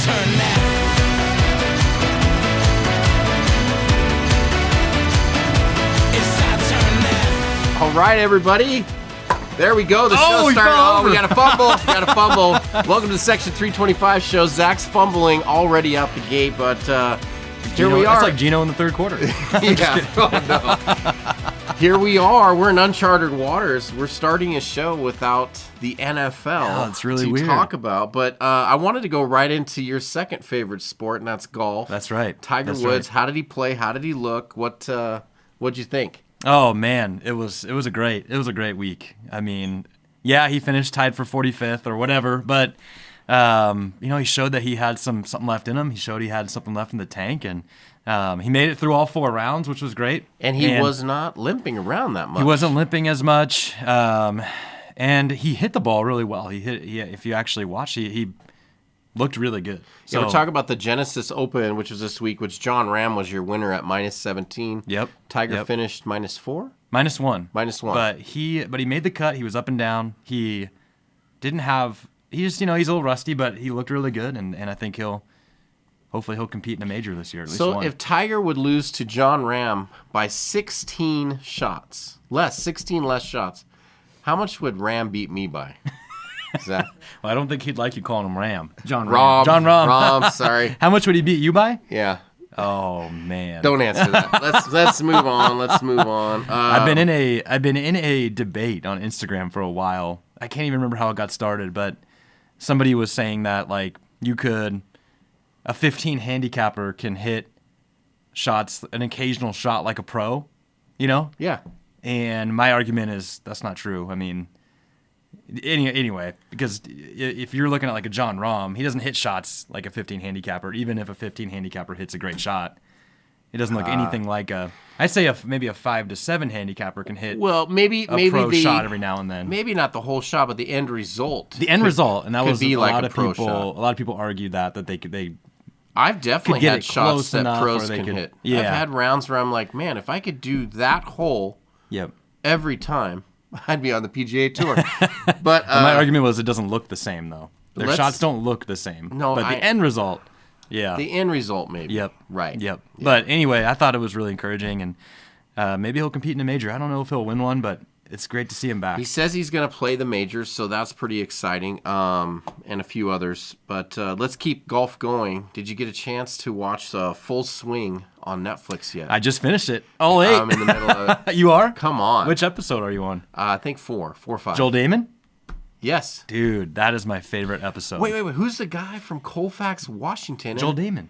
turn now. It's our turn now. All right, everybody. There we go. The show started. Oh, we got a fumble. Welcome to the Section 325 show. Zach's fumbling already out the gate, but here we are. It's like Gino in the third quarter. Yeah. Oh, no. Here we are. We're in uncharted waters. We're starting a show without the NFL it's really to weird. talk about. But I wanted to go right into your second favorite sport, and that's golf. That's right. Tiger That's Woods. right. How did he play? How did he look? What'd you think? Oh man, it was a great week. I mean, yeah, he finished tied for 45th or whatever, but he showed that he had something left in him. He showed he had something left in the tank, and he made it through all 4 rounds, which was great. And he was not limping around that much. He wasn't limping as much, and he hit the ball really well. If you actually watch, he looked really good. So we're talking about the Genesis Open, which was this week, which John Ram was your winner at -17. Yep. Tiger finished -4? -1. -1. But he made the cut. He was up and down. He didn't have. He just he's a little rusty, but he looked really good, and I think hopefully he'll compete in a major this year. At least so one. if Tiger would lose to John Ram by 16 shots, 16 less shots, how much would Ram beat me by? Zach? Well, I don't think he'd like you calling him Ram. John Ram. Ram. Sorry. How much would he beat you by? Yeah. Oh man. Don't answer that. Let's move on. I've been in a debate on Instagram for a while. I can't even remember how it got started, but somebody was saying that like a 15 handicapper can hit shots, an occasional shot like a pro, Yeah. And my argument is that's not true. I mean, anyway, because if you're looking at like a John Rahm, he doesn't hit shots like a 15 handicapper. Even if a 15 handicapper hits a great shot, it doesn't look anything like I'd say maybe a 5 to 7 handicapper can hit. Well, maybe pro shot every now and then. Maybe not the whole shot, but the end result. The end result, and that could was be a like lot a of pro people. shot. A lot of people argued that they. I've definitely could get had it shots close that enough, pros or they can could- hit. yeah. I've had rounds where I'm like, man, if I could do that hole Yep. every time, I'd be on the PGA Tour. But My argument was it doesn't look the same though. Their let's- shots don't look the same. No, but the end result, yeah. the end result, maybe. Yep. Right. Yep. But anyway, I thought it was really encouraging, and maybe he'll compete in a major. I don't know if he'll win one, but it's great to see him back. He says he's going to play the majors, so that's pretty exciting, and a few others. But let's keep golf going. Did you get a chance to watch Full Swing on Netflix yet? I just finished it. All 8. I'm in the middle of it. You are? Come on. Which episode are you on? I think 4 or 5. Joel Damon? Yes. Dude, that is my favorite episode. Wait. Who's the guy from Colfax, Washington? Joel Damon.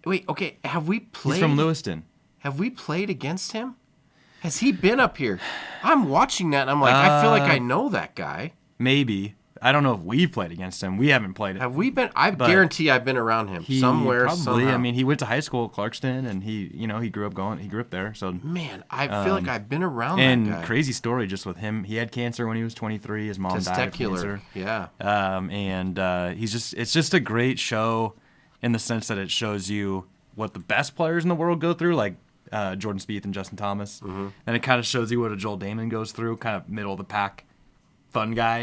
Wait, okay. Have we played? He's from Lewiston. Have we played against him? Has he been up here? I'm watching that, and I'm like, I feel like I know that guy. Maybe. I don't know if we've played against him. We haven't played it. Have we been? I But guarantee I've been around him somewhere. Probably. Somehow. I mean, he went to high school at Clarkston, and he grew up there. So Man, I feel like I've been around and that guy. crazy story just with him. He had cancer when he was 23. His mom died of cancer. Yeah. It's just a great show in the sense that it shows you what the best players in the world go through, like Jordan Spieth and Justin Thomas. Mm-hmm. And it kind of shows you what a Joel Damon goes through, kind of middle of the pack, fun guy,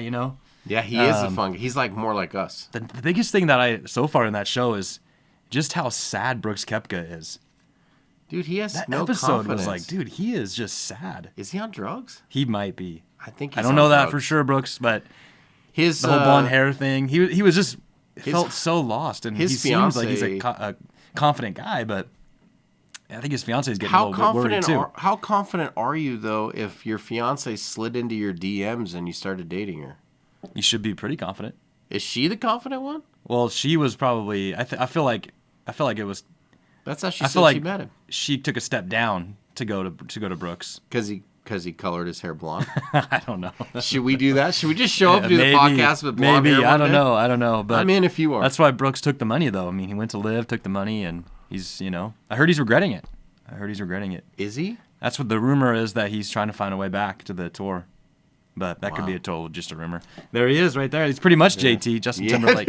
Yeah, he is a fun guy. He's like more like us. The biggest thing that so far in that show is just how sad Brooks Koepka is. Dude, he has That no episode confidence. was like, dude, he is just sad. Is he on drugs? He might be. I think I he's don't on know that drugs. for sure, Brooks, but His the whole blonde hair thing, he was just felt his- so lost, and he his seems like he's fiancé- a confident guy, but I think his fiance is getting How a little bit worried confident too. how confident are you though if your fiance slid into your DMs and you started dating her? You should be pretty confident. Is she the confident one? Well, she was probably. I feel like it was. That's how she I said feel like she met him. she took a step down to go to Brooks. Because he colored his hair blonde. I don't know. Should we do that? Should we just show up and do the podcast with blonde maybe hair? I don't know. But I'm in if you are. That's why Brooks took the money, though. I mean, he went to live, took the money, and he's I heard he's regretting it. Is he? That's what the rumor is, that he's trying to find a way back to the tour. But that could be just a rumor. There he is, right there. He's pretty much JT, Justin Timberlake.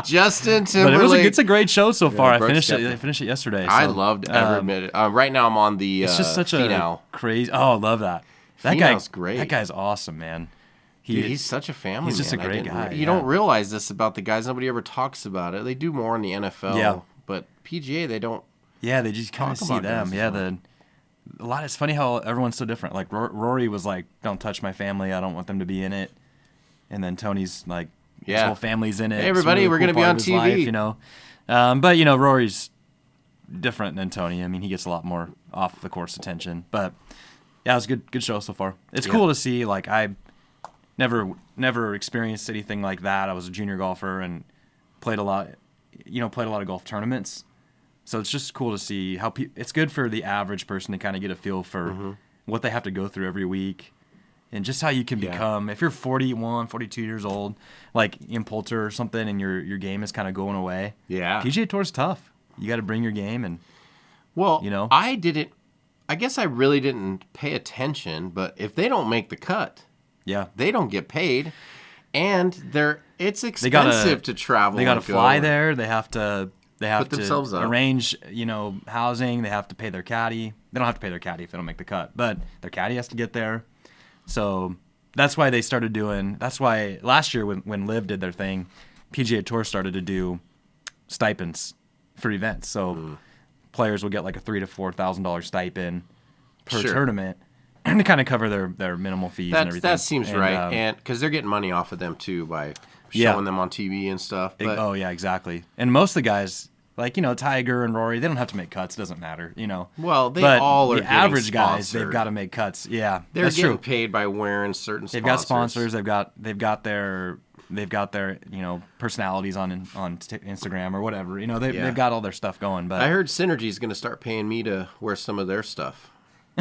Justin Timberlake. But it's a great show so far. I Brooks finished it yesterday. I so, loved every minute. Right now I'm on the It's just such Finau. a crazy. Oh, I love that. That Finau's guy, great. That guy's awesome, man. Dude, he's such a family He's just man. a great guy. You don't realize this about the guys. Nobody ever talks about it. They do more in the NFL. Yeah. But PGA, they don't. Yeah, they just kind of see them. Yeah, a lot. It's funny how everyone's so different. Like Rory was like, "Don't touch my family. I don't want them to be in it." And then Tony's like, "His whole family's in it. Hey, everybody, we're gonna be on TV." Life, you know, but you know, Rory's different than Tony. I mean, he gets a lot more off the course attention. But yeah, it was a good show so far. It's cool to see. Like I never experienced anything like that. I was a junior golfer and played a lot of golf tournaments. So it's just cool to see how it's good for the average person to kind of get a feel for what they have to go through every week and just how you can become, if you're 41, 42 years old, like in Poulter or something, and your game is kind of going away. Yeah. PGA Tour's tough. You got to bring your game and, you know. I guess I really didn't pay attention, but if they don't make the cut, they don't get paid. And it's expensive to travel. They got to fly there. They have to put themselves up. Arrange, housing. They have to pay their caddy. They don't have to pay their caddy if they don't make the cut, but their caddy has to get there. So that's why they started doing. That's why last year when Liv did their thing, PGA Tour started to do stipends for events. So players will get like a $3,000 to $4,000 stipend per tournament. And to kind of cover their minimal fees and everything. That seems right, and because they're getting money off of them too by showing them on TV and stuff. But, exactly. And most of the guys, like Tiger and Rory, they don't have to make cuts. It doesn't matter, Well, but all are the average sponsored. guys. They've got to make cuts. Yeah, they're that's getting true. paid by wearing certain. They've got sponsors. They've got their personalities on Instagram or whatever. They've got all their stuff going. But I heard Synergy's going to start paying me to wear some of their stuff.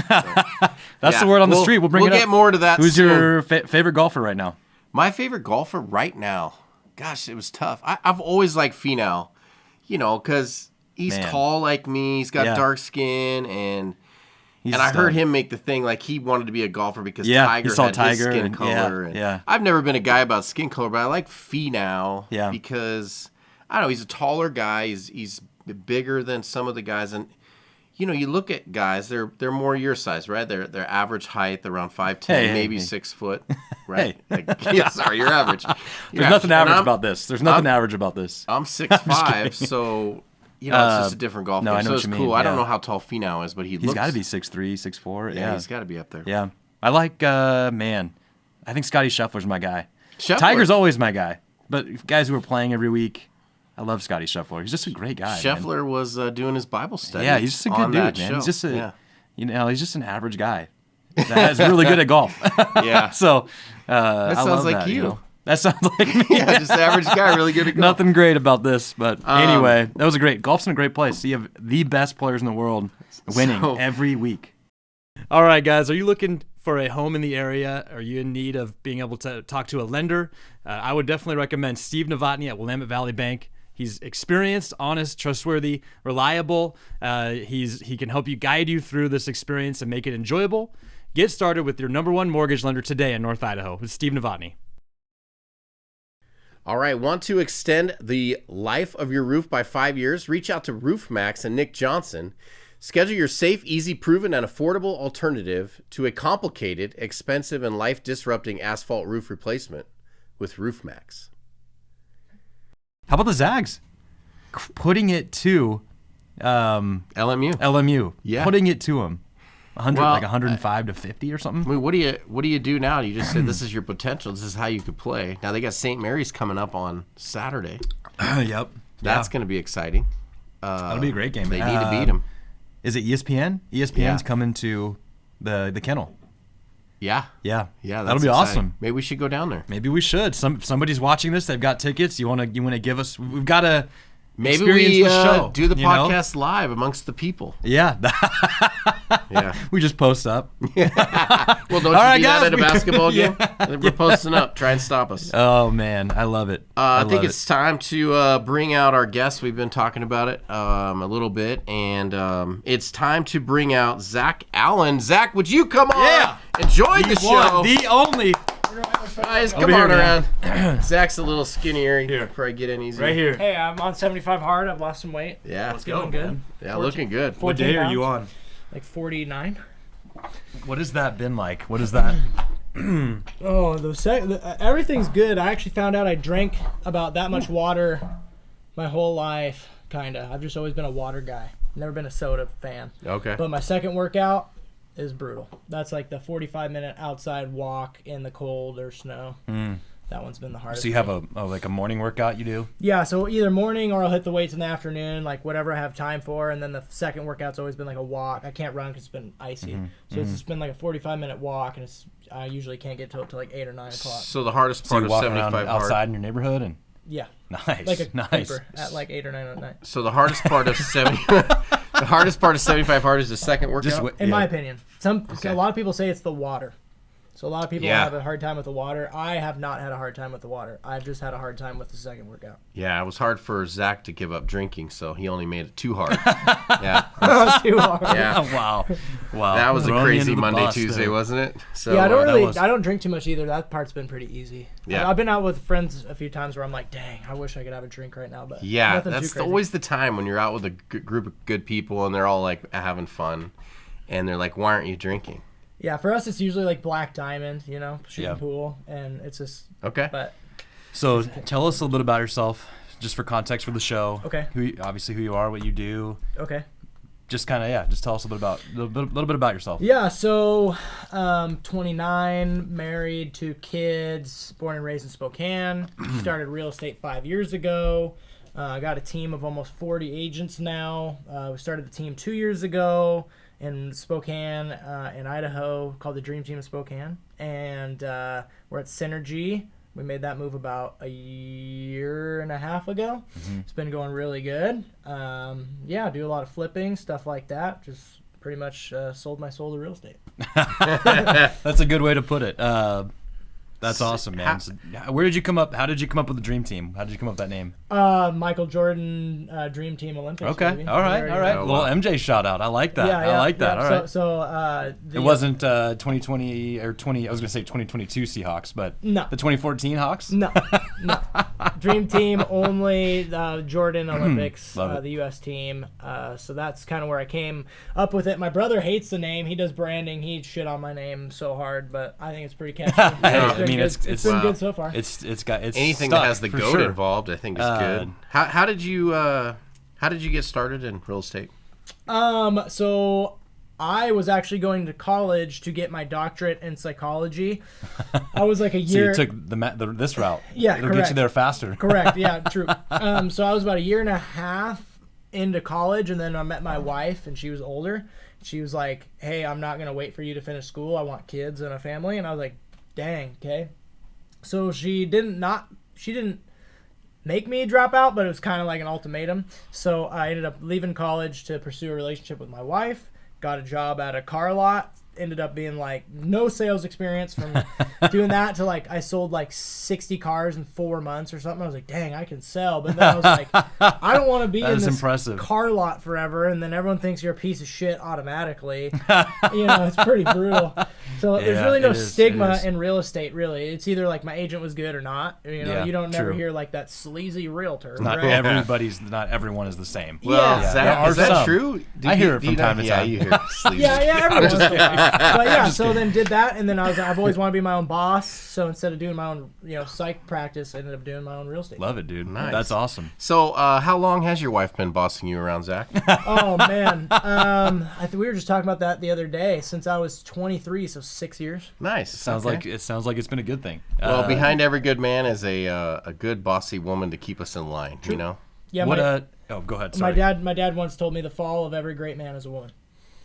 That's the word on the street. We'll bring it up. We'll get more to that Who's soon. your favorite golfer right now? My favorite golfer right now? Gosh, it was tough. I've always liked Finau, because he's tall like me. He's got dark skin, and I heard him make the thing like he wanted to be a golfer because Tiger had his skin color. And I've never been a guy about skin color, but I like Finau because, I don't know, he's a taller guy. He's bigger than some of the guys, and you look at guys, they're more your size, right? Their average height around 5'10", maybe 6 foot, right? Sorry, you're average. There's nothing average about this. There's nothing average about this. I'm 6'5", so it's just a different golf game. I know so it's cool. mean. I don't know how tall Finau is, but he's got to be 6'3", 6'4". Yeah, he's got to be up there. Yeah, I like I think Scotty Scheffler's my guy. Scheffler. Tiger's always my guy, but guys who are playing every week. I love Scotty Scheffler. He's just a great guy. Scheffler was doing his Bible study. Yeah, he's just a good dude, man. Show. He's just he's just an average guy that is really good at golf. Yeah. So that sounds like you. That sounds like me. Yeah, just an average guy, really good at golf. Nothing great about this, but anyway, that was a great. Golf's in a great place. You have the best players in the world winning every week. All right, guys, are you looking for a home in the area? Are you in need of being able to talk to a lender? I would definitely recommend Steve Novotny at Willamette Valley Bank. He's experienced, honest, trustworthy, reliable. He can help you guide you through this experience and make it enjoyable. Get started with your #1 mortgage lender today in North Idaho with Steve Novotny. All right, want to extend the life of your roof by 5 years? Reach out to RoofMax and Nick Johnson. Schedule your safe, easy, proven, and affordable alternative to a complicated, expensive, and life-disrupting asphalt roof replacement with RoofMax. How about the Zags? Putting it to LMU. Yeah. Putting it to them. 105 to 50 or something. I mean, what do you do now? You just said this is your potential. This is how you could play. Now they got St. Mary's coming up on Saturday. Yep. That's going to be exciting. That'll be a great game. They need to beat them. Is it ESPN? ESPN's coming to the kennel. Yeah. Yeah. Yeah. That'll be awesome. Maybe we should go down there. Maybe we should. Somebody's watching this. They've got tickets. You want to give us? We've got to. Maybe we do the podcast live amongst the people. Yeah. Yeah. We just post up. Well, don't you do that at a basketball game? We're posting up. Try and stop us. Oh, man. I love it. I think it's time to bring out our guest. We've been talking about it a little bit. And it's time to bring out Zak Allen. Zak, would you come on and join the show? The only. Guys, come on around. Zak's a little skinnier. Here, probably get in easy. Right here. Hey, I'm on 75 hard. I've lost some weight. Yeah, Let's go, good. man. Yeah, looking good. What day are you on? Like 49. What has that been like? What is that? Everything's good. I actually found out I drank about that much water my whole life, kind of. I've just always been a water guy. Never been a soda fan. Okay. But my second workout is brutal. That's like the 45-minute outside walk in the cold or snow. That one's been the hardest. So you have a morning workout you do? Yeah, so either morning or I'll hit the weights in the afternoon, like whatever I have time for. And then the second workout's always been like a walk. I can't run because it's been icy. So it's just been like a 45-minute walk, and I usually can't get to it till like 8 or 9 o'clock. So the hardest So part you of walk 75 around hard. outside in your neighborhood and Yeah. nice, Like a nice. creeper at like 8 or 9 at night. So the hardest part of 75 hard is the second workout. In my opinion. A lot of people say it's the water. So a lot of people Yeah. have a hard time with the water. I have not had a hard time with the water. I've just had a hard time with the second workout. Yeah, it was hard for Zach to give up drinking, so he only made it too hard. Yeah. Too hard. Yeah. Wow. That was a Throwing crazy into the Monday, bus Tuesday, there. wasn't it? So Yeah, was- I don't drink too much either. That part's been pretty easy. Yeah. I've been out with friends a few times where I'm like, dang, I wish I could have a drink right now, but yeah, nothing that's too crazy. always the time when you're out with a group of good people and they're all like having fun, and they're like, "Why aren't you drinking?" Yeah, for us it's usually like Black Diamond, shooting Yeah. pool, and it's just Okay. but So tell us a little bit about yourself, just for context for the show. Okay. Obviously who you are, what you do. okay. Just kind of just tell us a little bit about yourself. Yeah, so 29, married, 2 kids, born and raised in Spokane. Started real estate 5 years ago. Got a team of almost 40 agents now. We started the team 2 years ago in Spokane, in Idaho, called the Dream Team of Spokane. And we're at Synergy. We made that move about a year and a half ago. It's been going really good. Do a lot of flipping, stuff like that. Just pretty much sold my soul to real estate. That's a good way to put it. That's awesome, man. So, where did you come up? How did you come up with the Dream Team? How did you come up with that name? Michael Jordan Dream Team Olympics. Okay, baby. all right. Oh, Little wow. MJ shout out. I like that. I like that. All right. So It wasn't 2020 or 20. I was gonna say 2022 Seahawks, but No. the 2014 Hawks. No. Dream Team only, Jordan Olympics, Love it. the U.S. team. So that's kind of where I came up with it. My brother hates the name. He does branding. He shit on my name so hard, but I think it's pretty catchy. It's been good so far. It's Anything stuck, that has the for goat sure. involved, I think, is good. How did you get started in real estate? So I was actually going to college to get my doctorate in psychology. I was like a So year. you took this route. Yeah, It'll get correct. you there faster. Correct. Yeah, true. So I was about a year and a half into college, and then I met my wife, and she was older. She was like, "Hey, I'm not gonna wait for you to finish school. I want kids and a family." And I was like, "Dang, okay." So she didn't make me drop out, but it was kind of like an ultimatum. So I ended up leaving college to pursue a relationship with my wife. Got a job at a car lot. Ended up being like no sales experience from doing that to like I sold like 60 cars in 4 months or something. I was like, dang, I can sell. But then I was like, I don't want to be That in is this impressive. car lot forever. And then everyone thinks you're a piece of shit automatically. It's pretty brutal. So there's Yeah, really no it is, stigma it is. in real estate, really. It's either like my agent was good or not. Yeah, You don't never true. hear like that sleazy realtor. Not right? not everyone is the same. Well, Yeah. Zach, There are is that some. true? I hear it from time to Yeah, time. you hear sleazy. Yeah, every once in a while. But yeah, so then did that, and then I've always wanted to be my own boss. So instead of doing my own, psych practice, I ended up doing my own real estate. Love it, dude. Nice. That's awesome. So, how long has your wife been bossing you around, Zach? Oh man, I think we were just talking about that the other day. Since I was 23, so 6 years. Nice. Sounds like it's been a good thing. Well, behind every good man is a good bossy woman to keep us in line. You know. Yeah, what go ahead. Sorry. my dad once told me the fall of every great man is a woman.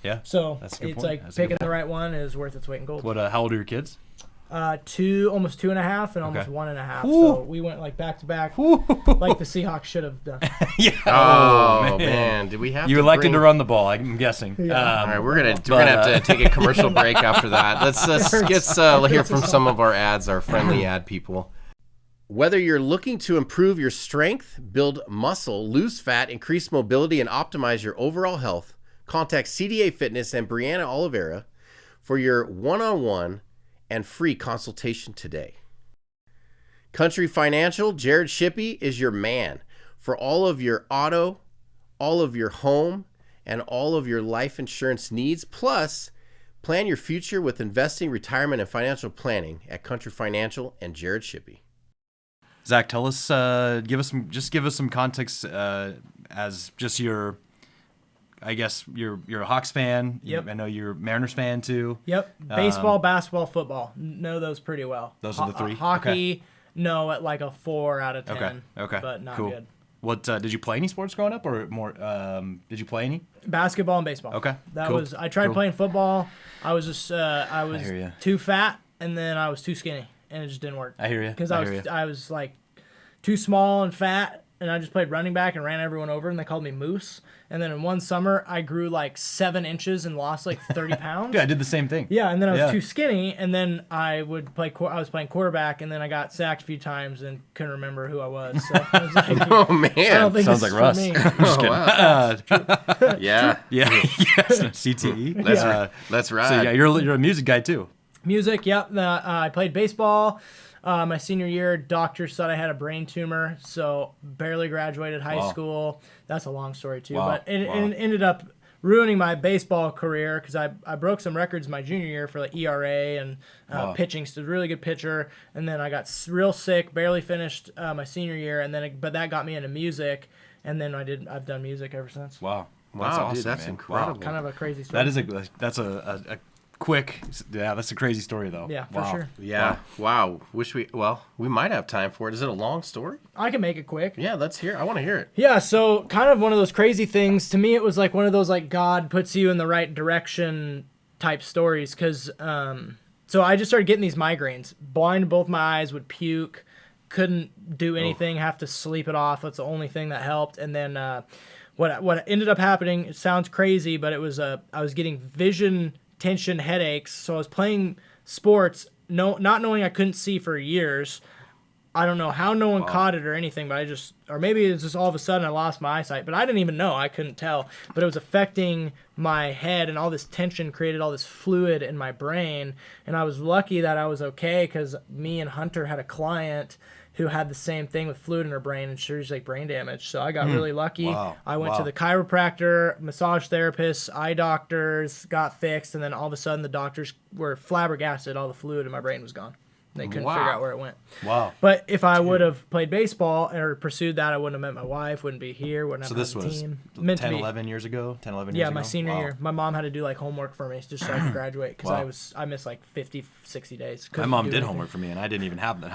Yeah. So That's a good it's point. like That's a good picking the point. right one is worth its weight in gold. What? How old are your kids? Almost 2.5 and almost 1.5. Ooh. So we went like back to back, like the Seahawks should have done. Yeah. Oh man, did we have? You to elected bring... to run the ball. I'm guessing. Yeah. All right, we're gonna have to take a commercial break after that. Let's hear from some of our ads, our friendly ad people. Whether you're looking to improve your strength, build muscle, lose fat, increase mobility, and optimize your overall health, contact CDA Fitness and Brianna Oliveira for your one-on-one and free consultation today. Country Financial, Jared Shippey is your man for all of your auto, all of your home, and all of your life insurance needs, plus Plan your future with investing, retirement, and financial planning at Country Financial and Jared Shippey. Zach, tell us, give us some context as just your, I guess you're a Hawks fan. Yep. I know you're a Mariners fan too. Yep. Baseball, basketball, football. Know those pretty well. Those are the three? Hockey, Okay. no, at like a 4 out of 10. Okay. But not Cool. good. What did you play any sports growing up, or more? Did you play any? Basketball and baseball. Okay, That cool. was. I tried Cool. playing football. I was just. I was hear ya. too fat, and then I was too skinny, and it just didn't work. I hear you. Because I hear ya. I was like too small and fat, and I just played running back and ran everyone over, and they called me Moose. And then in one summer, I grew like 7 inches and lost like 30 pounds. Yeah, I did the same thing. Yeah, and then I was Yeah. too skinny, and then I would play. I was playing quarterback, and then I got sacked a few times and couldn't remember who I was. So I was like, Oh, I don't man. think Sounds this like is Russ. for me. Just kidding. Yeah. Yeah. Yes. CTE. Let's ride. So yeah, you're a music guy too. Music, yep. I played baseball. My senior year, doctors said I had a brain tumor, so barely graduated high Wow. school. That's a long story too, Wow. but it Wow. ended up ruining my baseball career because I broke some records my junior year for like ERA and Wow. pitching. So really good pitcher, and then I got real sick, barely finished my senior year, and then but that got me into music, and then I've done music ever since. Wow. Wow, dude, that's man. incredible. Kind of a crazy story. That's a quick. Yeah, that's a crazy story though. Yeah, for Wow. sure. Yeah. Wow. We might have time for it. Is it a long story? I can make it quick. Yeah, let's hear. I want to hear it. Yeah, so kind of one of those crazy things. To me, it was like one of those like God puts you in the right direction type stories. Because so I just started getting these migraines. Blind in both my eyes, would puke, couldn't do anything, have to sleep it off. That's the only thing that helped. And then what ended up happening, it sounds crazy, but it was I was getting vision tension headaches. So I was playing sports, not knowing I couldn't see for years. I don't know how no one caught it or anything, but or maybe it's just all of a sudden I lost my eyesight, but I didn't even know. I couldn't tell, but it was affecting my head, and all this tension created all this fluid in my brain. And I was lucky that I was okay, because me and Hunter had a client who had the same thing with fluid in her brain, and she was like brain damage. So I got really lucky. Wow. I went Wow. to the chiropractor, massage therapists, eye doctors, got fixed, and then all of a sudden the doctors were flabbergasted. All the fluid in my brain was gone. They couldn't Wow. figure out where it went. Wow. But if I would have played baseball or pursued that, I wouldn't have met my wife, wouldn't be here, wouldn't So have this had a was team. 10, 11 years ago? 10, 11 years Yeah, ago? my senior Wow. year. My mom had to do like homework for me just so I could graduate, because Wow. I missed like 50, 60 days. My Couldn't mom do did anything. homework for me, and I didn't even have that.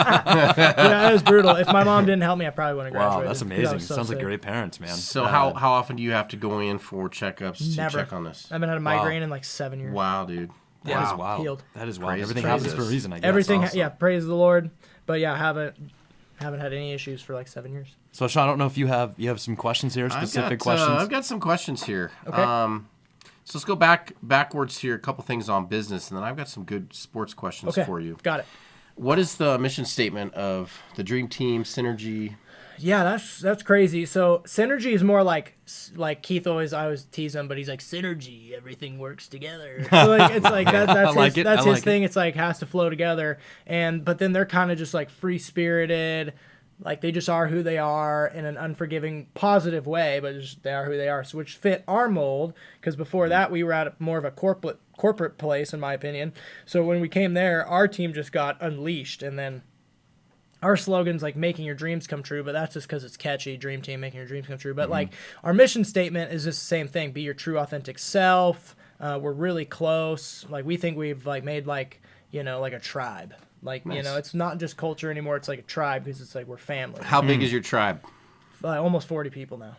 Yeah, it was brutal. If my mom didn't help me, I probably wouldn't have Wow, graduated. that's 'cause I amazing. was so Sounds like sick. great parents, man. So how often do you have to go in for checkups Never. to check on this? I haven't had a migraine in like 7 years. Wow, dude. That is Wow. wild. Healed. That is wild. Praise Everything Jesus. happens for a reason, I guess. Everything, awesome. yeah, praise the Lord. But yeah, I haven't had any issues for like 7 years. So Sean, I don't know if you have some questions here, specific questions. I've got some questions here. Okay. So let's go backwards here. A couple things on business, and then I've got some good sports questions Okay, for you. got it. What is the mission statement of the Dream Team Synergy? Yeah, that's crazy. So synergy is more like Keith I always tease him, but he's like synergy, everything works together. So like it's like that's I like his, it. that's I his like thing. It's like has to flow together, but then they're kind of just like free spirited, like they just are who they are in an unforgiving, positive way, but just they are who they are. So which fit our mold, because before that we were at more of a corporate place, in my opinion. So when we came there, our team just got unleashed, and then our slogan's like making your dreams come true, but that's just because it's catchy. Dream Team, making your dreams come true. But like our mission statement is just the same thing: be your true, authentic self. We're really close. Like we think we've like made like like a tribe. Like Nice. it's not just culture anymore. It's like a tribe, because it's like we're family. How big is your tribe? Almost 40 people now.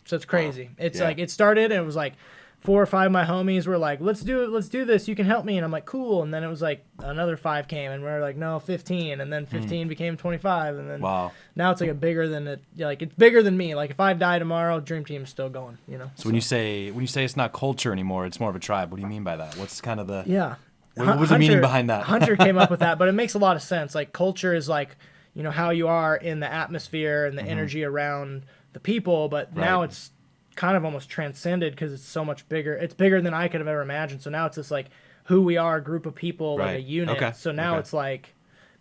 So it's crazy. It's Yeah. like it started and it was like 4 or 5 of my homies were like, let's do this, you can help me. And I'm like, cool. And then it was like another 5 came, and we're like, no, 15. And then 15 became 25. And then Wow. now it's like it's bigger than me. Like if I die tomorrow, Dream Team's still going, So when you say it's not culture anymore, it's more of a tribe. What do you mean by that? What's kind of the Yeah. What was the meaning behind that? Hunter came up with that, but it makes a lot of sense. Like culture is like, how you are in the atmosphere and the energy around the people, but now Right. it's kind of almost transcended because it's so much bigger. It's bigger than I could have ever imagined. So now it's just like who we are, a group of people, like a Right. unit. Okay. So now Okay. it's like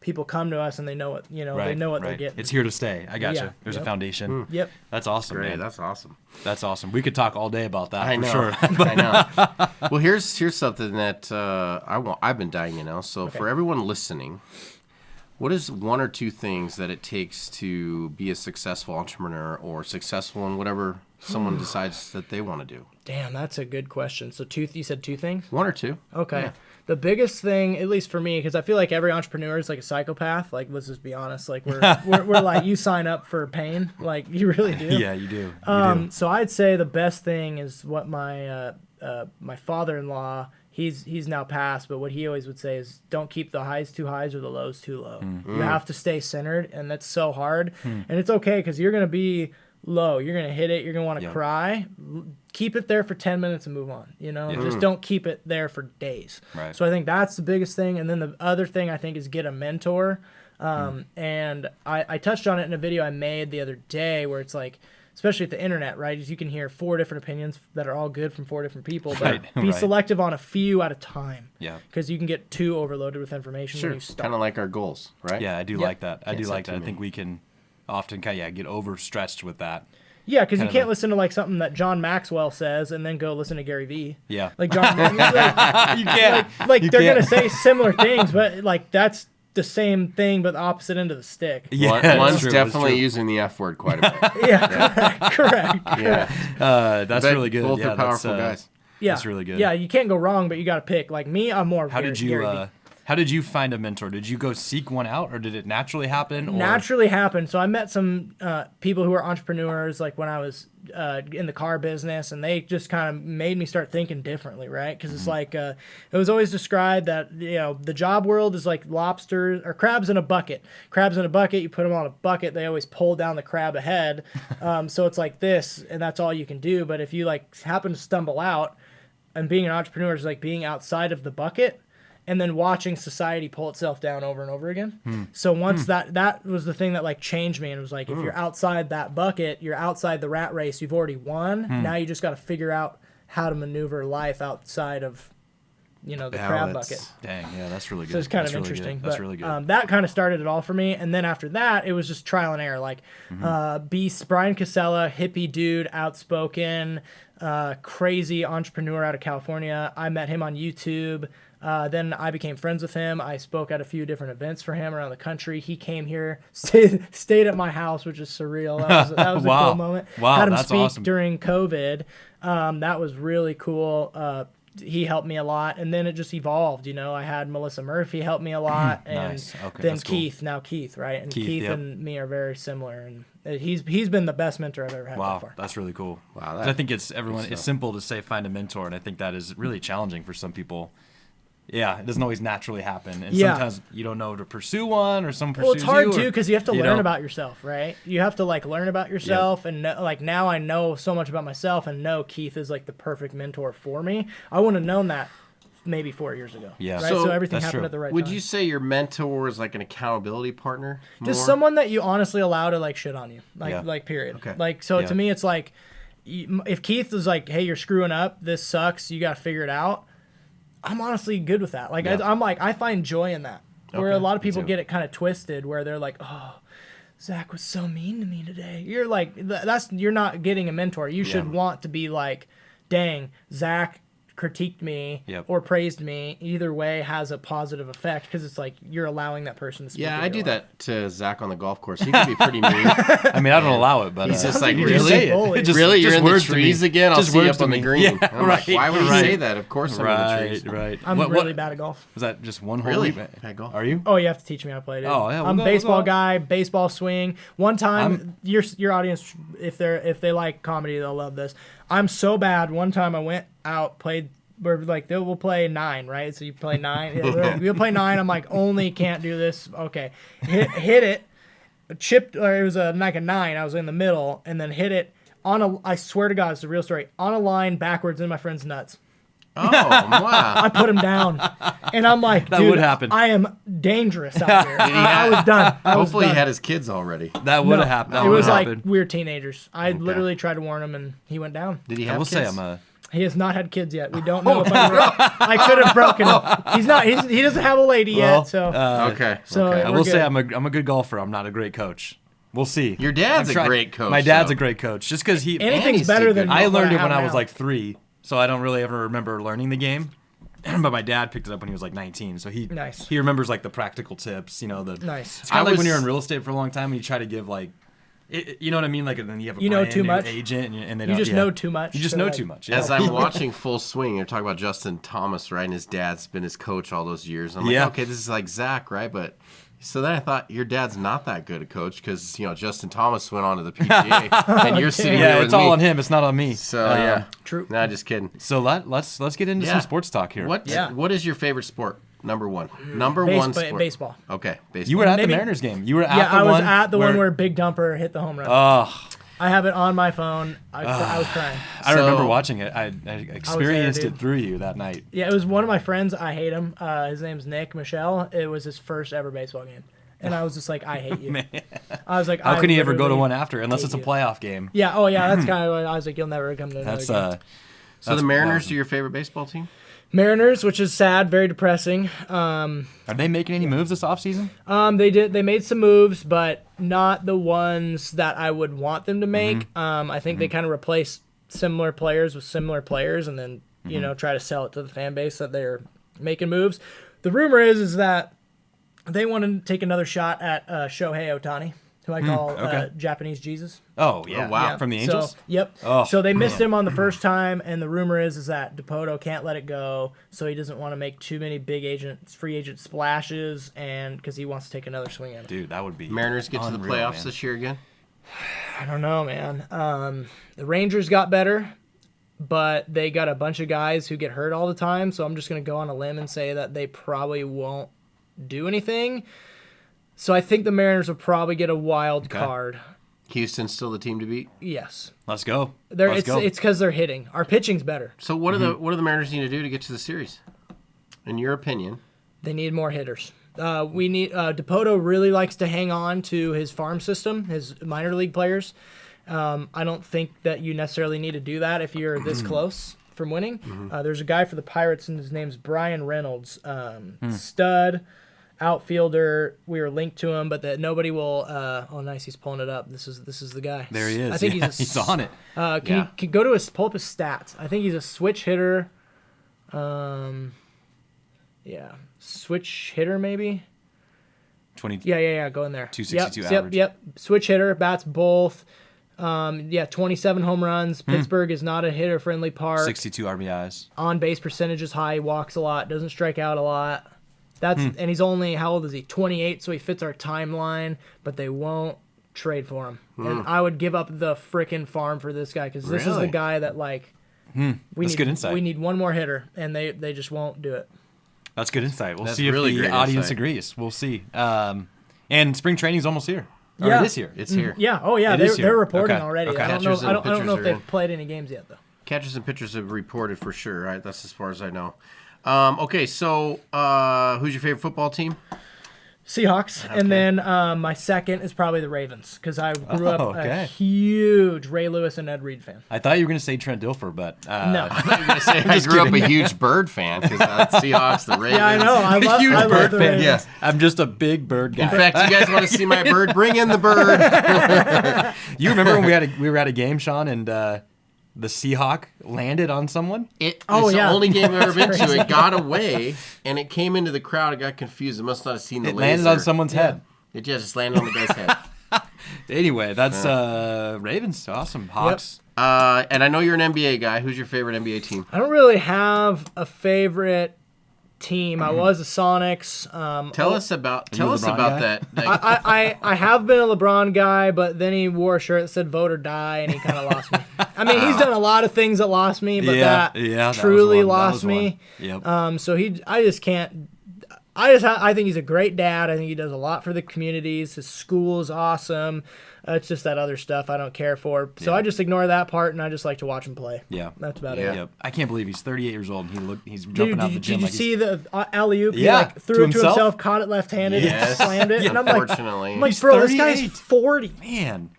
people come to us and they know what they know what they're getting. It's here to stay. I gotcha. Yeah. There's a Yep. foundation. Yep. That's awesome, Great. man. That's awesome. That's awesome. We could talk all day about that I for know. sure. I know. Well, here's something that I've been dying to know. So for everyone listening, what is one or two things that it takes to be a successful entrepreneur or successful in whatever someone decides that they want to do? Damn, that's a good question. So you said two things? One or two. Okay. Yeah. The biggest thing, at least for me, because I feel like every entrepreneur is like a psychopath. Like, let's just be honest. Like, we're like, you sign up for pain. Like, you really do. Yeah, you do. You do. So I'd say the best thing is what my my father-in-law, he's now passed, but what he always would say is, don't keep the highs too highs or the lows too low. You have to stay centered, and that's so hard. And it's okay, because you're going to be low. You're going to hit it. You're going to want to cry. Keep it there for 10 minutes and move on. Just don't keep it there for days. Right. So I think that's the biggest thing. And then the other thing I think is get a mentor. And I touched on it in a video I made the other day where it's like, especially with the internet, right? Is you can hear 4 different opinions that are all good from 4 different people, but be selective on a few at a time. Yeah. Because you can get too overloaded with information when you start. Kind of like our goals, right? Yeah, I do like that. I do like that. I many. think we can often get overstretched with that. Yeah, because you Kind of can't a- listen to like something that John Maxwell says and then go listen to Gary Vee. Yeah. Like John, You can't. like You they're can't. gonna say similar things, but like that's the same thing, but the opposite end of the stick. Yeah, One's it's true, it's definitely true. using the F word quite a bit. Yeah, correct. Yeah. That's But really good. Both yeah, are powerful that's, guys. Yeah, That's really good. Yeah, you can't go wrong, but you got to pick. Like me, I'm more. How did Gary Vee. How did you find a mentor? Did you go seek one out, or did it naturally happen? Or? Naturally happened. So I met some people who were entrepreneurs, like when I was in the car business, and they just kind of made me start thinking differently, right? Because it's like it was always described that the job world is like lobsters or crabs in a bucket. Crabs in a bucket, you put them on a bucket, they always pull down the crab ahead. So it's like this, and that's all you can do. But if you like happen to stumble out, and being an entrepreneur is like being outside of the bucket. And then watching society pull itself down over and over again. So once that was the thing that like changed me, and it was like, if you're outside that bucket, you're outside the rat race, you've already won. Now you just got to figure out how to maneuver life outside of, the crab bucket. Dang, yeah, that's really good. So it's kind That's of really interesting. Good. That's but, really good. that kind of started it all for me. And then after that, it was just trial and error. Like Brian Casella, hippie dude, outspoken, crazy entrepreneur out of California. I met him on YouTube. Then I became friends with him. I spoke at a few different events for him around the country. He came here, stayed at my house, which is surreal. That was a Wow. cool moment. Wow, Had him that's speak awesome. during COVID. That was really cool. He helped me a lot, and then it just evolved. I had Melissa Murphy help me a lot, and Nice. Okay, then that's cool. Keith, right? And Keith yep. and me are very similar, and he's been the best mentor I've ever had so Wow, far. that's really cool. Wow, 'Cause I think it's simple to say find a mentor, and I think that is really challenging for some people. Yeah, it doesn't always naturally happen, and Yeah. sometimes you don't know to pursue one, or someone pursues Well, it's hard you, too because you have to learn know. about yourself, right? You have to like learn about yourself, and like now I know so much about myself, and know Keith is like the perfect mentor for me. I wouldn't have known that maybe 4 years ago. Yeah. Right. So So everything that's happened true. at the right Would time. you say your mentor is like an accountability partner? Just more? someone that you honestly allow to like shit on you, Yeah. like period. Okay. Like so Yeah. to me, it's like if Keith is like, "Hey, you're screwing up. This sucks. You got to figure it out." I'm honestly good with that. Like Yeah. I'm like I find joy in that. Where Okay, a lot of me people too. get it kind of twisted, where they're like, "Oh, Zach was so mean to me today." You're like, you're not getting a mentor. You should want to be like, "Dang, Zach critiqued me Yep. or praised me." Either way has a positive effect because it's like you're allowing that person to speak. Yeah, into I your do life. that to Zach on the golf course. He can be pretty mean. I mean, I don't allow it, but He's just like, you really? say it. Bully. It just- Really? You're just in the words to me. trees again? I'll Just see you words up on to the me. green. Yeah, I'm right, like, why would you right. say that? Of course I'm in the trees. Right. I'm really bad at golf. Was that just one hole? Really? you- Bad golf. Are you? Oh, you have to teach me how to play, dude. Oh, yeah, we'll I'm a go, baseball we'll go. guy, baseball swing. One time, your audience, if they like comedy, they'll love this. I'm so bad. One time I went out, played. We're like, we'll play 9, right? So you play 9. Yeah, we'll play 9. I'm like, only can't do this. Okay, hit it, chipped, or it was like a 9. I was in the middle, and then hit it on a. I swear to God, it's a real story. On a line backwards in my friend's nuts. Oh, wow. I put him down, and I'm like, That dude, would happen. I am dangerous out here. I was done. Hopefully he had his kids already. That would No, have happened. It That was would like happen. we were teenagers. I literally tried to warn him, and he went down. Did he I have will kids? say He has not had kids yet. We don't know if I could have broken him. He's not. He doesn't have a lady yet. So Okay. So okay. I we're will say good. I'm a good golfer. I'm not a great coach. We'll see. Your dad's I've a tried- great coach. My dad's though. a great coach. Just because he, Anything's he's better too than good. I what learned it when have I was now. like 3, so I don't really ever remember learning the game. But my dad picked it up when he was like 19, so he Nice. he remembers like the practical tips. You know, the Nice. It's kind of I like when was- you're in real estate for a long time and you try to give like, you know what I mean? Like, and then you have a You know brand too new much. agent, and they You don't. just yeah. know too much. You just so, know like, too much. Yeah. As I'm watching Full Swing, you're talking about Justin Thomas, right? And his dad's been his coach all those years. I'm like, Yeah. okay, this is like Zach, right? But so then I thought your dad's not that good a coach because Justin Thomas went on to the PGA, and you're sitting yeah, here with it's all me. on him. It's not on me. So yeah, True. Nah, just kidding. So let's get into Yeah. some sports talk here. What Yeah. What is your favorite sport? Number one. Number one sport. Baseball. Okay, baseball. You were at Maybe- the Mariners game. You were at Yeah, the I was one at the one where Big Dumper hit the home run. Oh, I have it on my phone. I was crying. I So- remember watching it. I experienced dude. it through you that night. Yeah, it was one of my friends. I hate him. His name's Nick Michelle. It was his first ever baseball game, and I was just like, I hate you. I was like, How I can he ever go to literally one after unless hate it's a you. playoff game? Yeah. Oh yeah. That's kind of. I was like, you'll never come to another That's game. So that's the Mariners wild. are your favorite baseball team? Mariners, which is sad, very depressing. Are they making any moves this offseason? They made some moves, but not the ones that I would want them to make. I think they kind of replace similar players with similar players, and then try to sell it to the fan base that they're making moves. The rumor is that they want to take another shot at Shohei Ohtani, who I call okay. Japanese Jesus. Oh yeah, Oh, wow. Yeah. From the Angels. So, yep. Oh, So they missed him on the first time, and the rumor is that DePoto can't let it go, so he doesn't want to make too many free agent splashes, and because he wants to take another swing at it. Dude, that would be Mariners get to the unreal, playoffs man. this year again? I don't know, man. The Rangers got better, but they got a bunch of guys who get hurt all the time, so I'm just going to go on a limb and say that they probably won't do anything. So I think the Mariners will probably get a wild card. Houston's still the team to beat. Yes. Let's go. It's because they're hitting. Our pitching's better. So what do the Mariners need to do to get to the series? In your opinion? They need more hitters. We need DePoto really likes to hang on to his farm system, his minor league players. I don't think that you necessarily need to do that if you're this close from winning. There's a guy for the Pirates, and his name's Brian Reynolds. Stud outfielder. We were linked to him, but that nobody will. Oh, nice. He's pulling it up. This is the guy. There he is. I think Yeah, he's on it. Can you go to pull up his stats? I think he's a switch hitter. Yeah, switch hitter maybe. 20. Yeah. Go in there. 262 yep, average. Yep. Switch hitter, bats both. 27 home runs. Pittsburgh is not a hitter-friendly park. 62 RBIs. On base percentage is high. Walks a lot. Doesn't strike out a lot. And he's only, how old is he? 28. So he fits our timeline. But they won't trade for him. And I would give up the frickin' farm for this guy because this is the Really? guy that That's good insight. We need one more hitter, and they just won't do it. That's good insight. We'll That's see if really the great audience insight. agrees. We'll see. And spring training's almost here. Or Yeah. it is here. It's here. Yeah. Oh yeah. It is here. They're reporting Okay. already. Okay. I don't know. Catchers I and don't know pitchers if are they've in. played any games yet though. Catchers and pitchers have reported for sure, right? That's as far as I know. Okay, so who's your favorite football team? Seahawks, and then my second is probably the Ravens because I grew up a okay. huge Ray Lewis and Ed Reed fan. I thought you were going to say Trent Dilfer, but No, I was gonna say I grew up a huge Bird fan because Seahawks, the Ravens. yeah, I know. I love, huge I love Bird the fan. Ravens. Yeah. I'm just a big bird guy. In fact, you guys want to see my bird? Bring in the bird. You remember when we were at a game, Sean, and the Seahawk landed on someone? It's Oh, the yeah. only game I've ever been to. Crazy. It got away and it came into the crowd. It got confused. It must not have seen the It laser. landed on someone's head. It just landed on the guy's head. Anyway, that's Ravens. Awesome. Hawks. And I know you're an NBA guy. Who's your favorite NBA team? I don't really have a favorite team. I was a Sonics. Tell us about you a LeBron guy? that. I have been a LeBron guy, but then he wore a shirt that said "Vote or Die," and he kind of lost me. I mean, he's done a lot of things that lost me, but that was truly one. That lost was me. one. Yep. So I just can't. I think he's a great dad. I think he does a lot for the communities. His school is awesome. It's just that other stuff I don't care for. So I just ignore that part, and I just like to watch him play. Yeah. That's about Yeah. it. Yep. I can't believe he's 38 years old and he's Dude, jumping out the did gym you like he's see the alley-oop? He Yeah, threw to it to himself? himself, caught it left-handed, Yes. and slammed it. Yeah, And I'm like, unfortunately. I'm like, He's bro, this guy's 38. 40. man.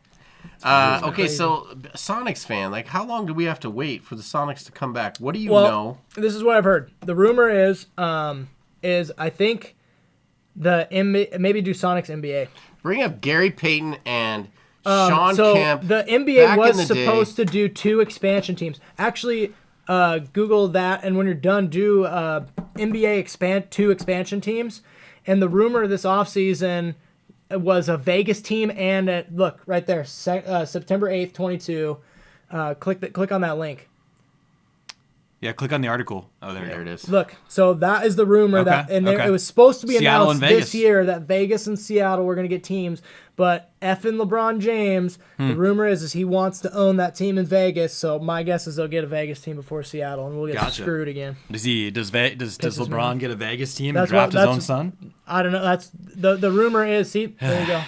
Okay, so Sonics fan, like, how long do we have to wait for the Sonics to come back? What do you know? This is what I've heard. The rumor is I think the maybe do Sonics NBA. Bring up Gary Payton and Sean Kemp. The NBA back was in the supposed day. to do 2 expansion teams. Actually, Google that, and when you're done, do NBA 2 expansion teams. And the rumor this offseason was a Vegas team, and look right there, September 8th, 22. Click on that link. Yeah, click on the article. Oh, there it is. Look, so that is the rumor it was supposed to be Seattle announced and Vegas. this year that Vegas and Seattle were going to get teams, but effing LeBron James, the rumor is he wants to own that team in Vegas. So my guess is they'll get a Vegas team before Seattle, and we'll get screwed again. Does LeBron get a Vegas team and That's draft what- his own son? I don't know. That's the rumor is. See, there you go.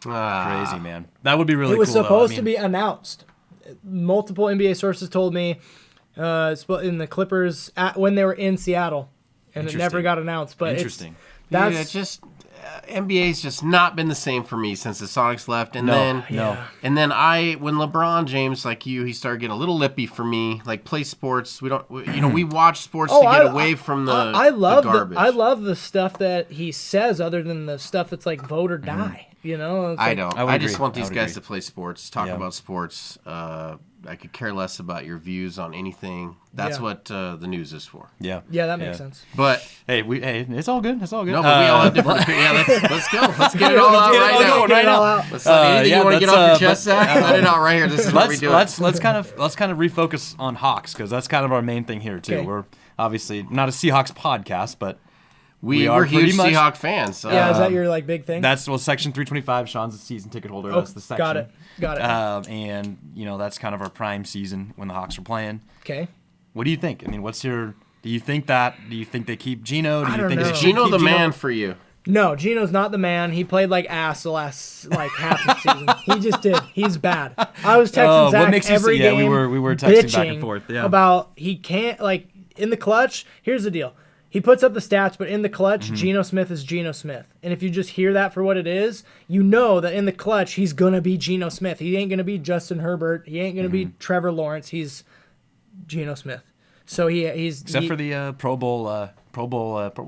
Crazy, man. That would be really It was cool. supposed though. I to mean, be announced. Multiple NBA sources told me in the Clippers when they were in Seattle, and it never Interesting. got announced. But Interesting. Dude, it's just NBA's just not been the same for me since the Sonics left, and then when LeBron James, like you, he started getting a little lippy for me. Like, play sports. We watch sports to get away from the the garbage. I love the stuff that he says, other than the stuff that's like vote or die. You know, I don't. I just agree. want these I would guys agree. to play sports, talk about sports. I could care less about your views on anything. That's what the news is for. Yeah. Yeah, that makes sense. But Hey, it's all good. It's all good. no, but we all have different. Let's go. Let's get it all out right now. Anything you want to get off your chest, Zach? Let it out right here. This is what we do. Let's kind of refocus on Hawks, because that's kind of our main thing here too. Okay. We're obviously not a Seahawks podcast, but We're pretty huge much- Seahawks fans. So. Yeah, is that your big thing? that's Section 325. Sean's a season ticket holder. That's the section. Got it. And that's kind of our prime season when the Hawks are playing. Okay. What do you think? I mean, do you think they keep Geno? Do I you don't think know. they Is should Geno keep the Geno? man for you? No, Geno's not the man. He played like ass the last half the season. He just did. He's bad. I was texting Zach what makes you every say- yeah, game. we were texting bitching back and forth, yeah. about he can't in the clutch. Here's the deal. He puts up the stats, but in the clutch, Mm-hmm. Geno Smith is Geno Smith. And if you just hear that for what it is, you know that in the clutch, he's going to be Geno Smith. He ain't going to be Justin Herbert. He ain't going to Mm-hmm. be Trevor Lawrence. He's Geno Smith. So he's... Except for the Pro Bowl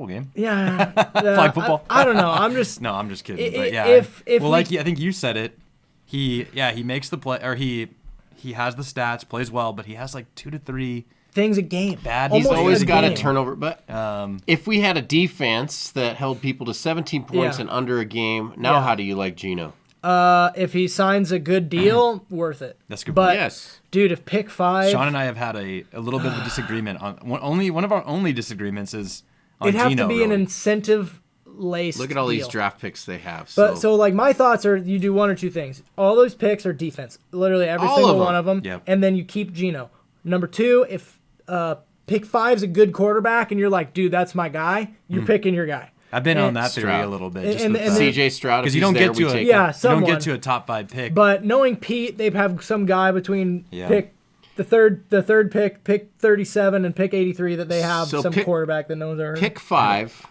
game. Yeah. Flag football. I don't know. I'm just... No, I'm just kidding. I- But yeah, if I we- think you said it. He makes the play, or he has the stats, plays well, but he has like 2 to 3 things a game. bad. He's Almost always a got a game. turnover. But if we had a defense that held people to 17 points Yeah. and under a game, now how do you like Geno? If he signs a good deal, worth it. That's a good But point. Yes. dude, if pick 5, Sean and I have had a little bit of a disagreement on one of our only disagreements is on it'd have Geno. to be an really. incentive laced. Look at all these deal. draft picks they have. But so my thoughts are you do one or two things. All those picks are defense, literally every All single of them. one of them. Yep. And then you keep Geno. Number 2, if pick 5's a good quarterback and you're like, dude, that's my guy, you're picking your guy. I've been on that Stroud. theory a little bit. And- Just and with then- CJ Stroud, because if you don't he's get there, to we a take Yeah, him. you don't someone. get to a top 5 pick. But knowing Pete, they have some guy between Yeah. pick the third pick 37 and pick 83 that they have So some pick- quarterback that no one's ever heard. Pick 5.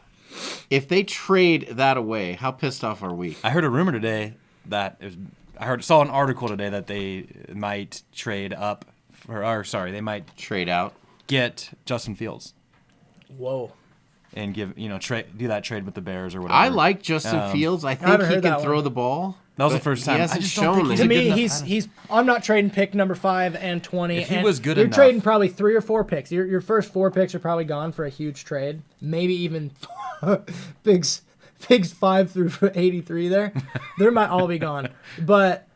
If they trade that away, how pissed off are we? I heard a rumor today that saw an article today that they might trade up they might Trade out. get Justin Fields Whoa. and do that trade with the Bears or whatever. I like Justin Fields. I think haven't he heard can that throw one. the ball. That was the but first time. He I hasn't just don't shown think that he's To a he- good me, enough- he's I'm not trading pick number 5 and 20. If he and was good you're enough- trading probably 3 or 4 picks. Your first 4 picks are probably gone for a huge trade. Maybe even picks 5 through 83 there. They might all be gone. But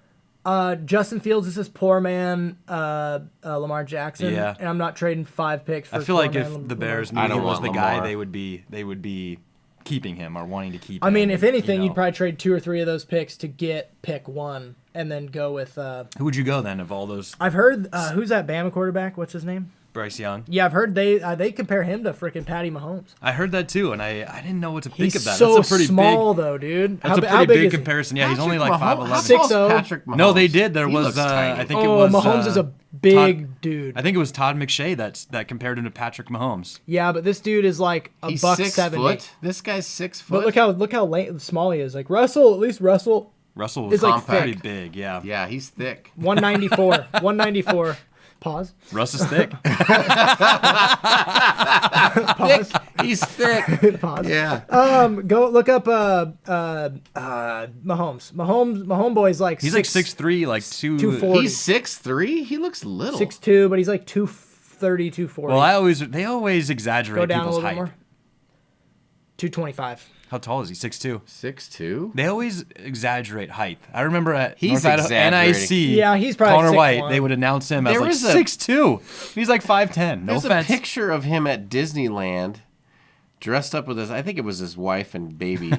Justin Fields is this poor man Lamar Jackson. Yeah. And I'm not trading 5 picks for I feel poor like man if Lamar. the Bears knew I he don't was want the Lamar. guy, they would be keeping him or wanting to keep I him. mean, if anything, you you'd know. probably trade 2 or 3 of those picks to get pick 1 and then go with Who would you go then of all those? I've heard who's that Bama quarterback? What's his name? Bryce Young. Yeah, I've heard they compare him to freaking Patty Mahomes. I heard that too, and I didn't know what to think He's of that. so That's a pretty small big. though, dude. That's a how pretty big big is he? comparison. Yeah, he's only like Patrick Mahomes- 5'11". How tall is 6'0". Patrick Mahomes? No, they did. There He was looks tiny. I think Oh, it was Mahomes is a big dude. I think it was Todd McShay that compared him to Patrick Mahomes. Yeah, but this dude is like a He's buck 6 70. foot. This guy's 6 foot. But look how small he is. Like Russell, at least Russell Russell was It's like pretty thick. big, yeah. Yeah, he's thick. 194. 194. Pause. Russ is thick. Thick. He's thick. Pause. Yeah. Go look up Mahomes. Mahomes boy's like He's like 6'3", like 240. He's 6'3"? He looks little. 6'2", but he's like 230, 240. Well, they always exaggerate Go down a people's little height. bit more. 225. How tall is he? 6'2". 6'2"? They always exaggerate height. I remember at He's North Idaho exaggerating. NIC, Yeah, he's probably Connor 6'1". White, they would announce him as There like was a- 6'2". He's like 5'10". No There's offense. a picture of him at Disneyland dressed up with I think it was his wife and baby.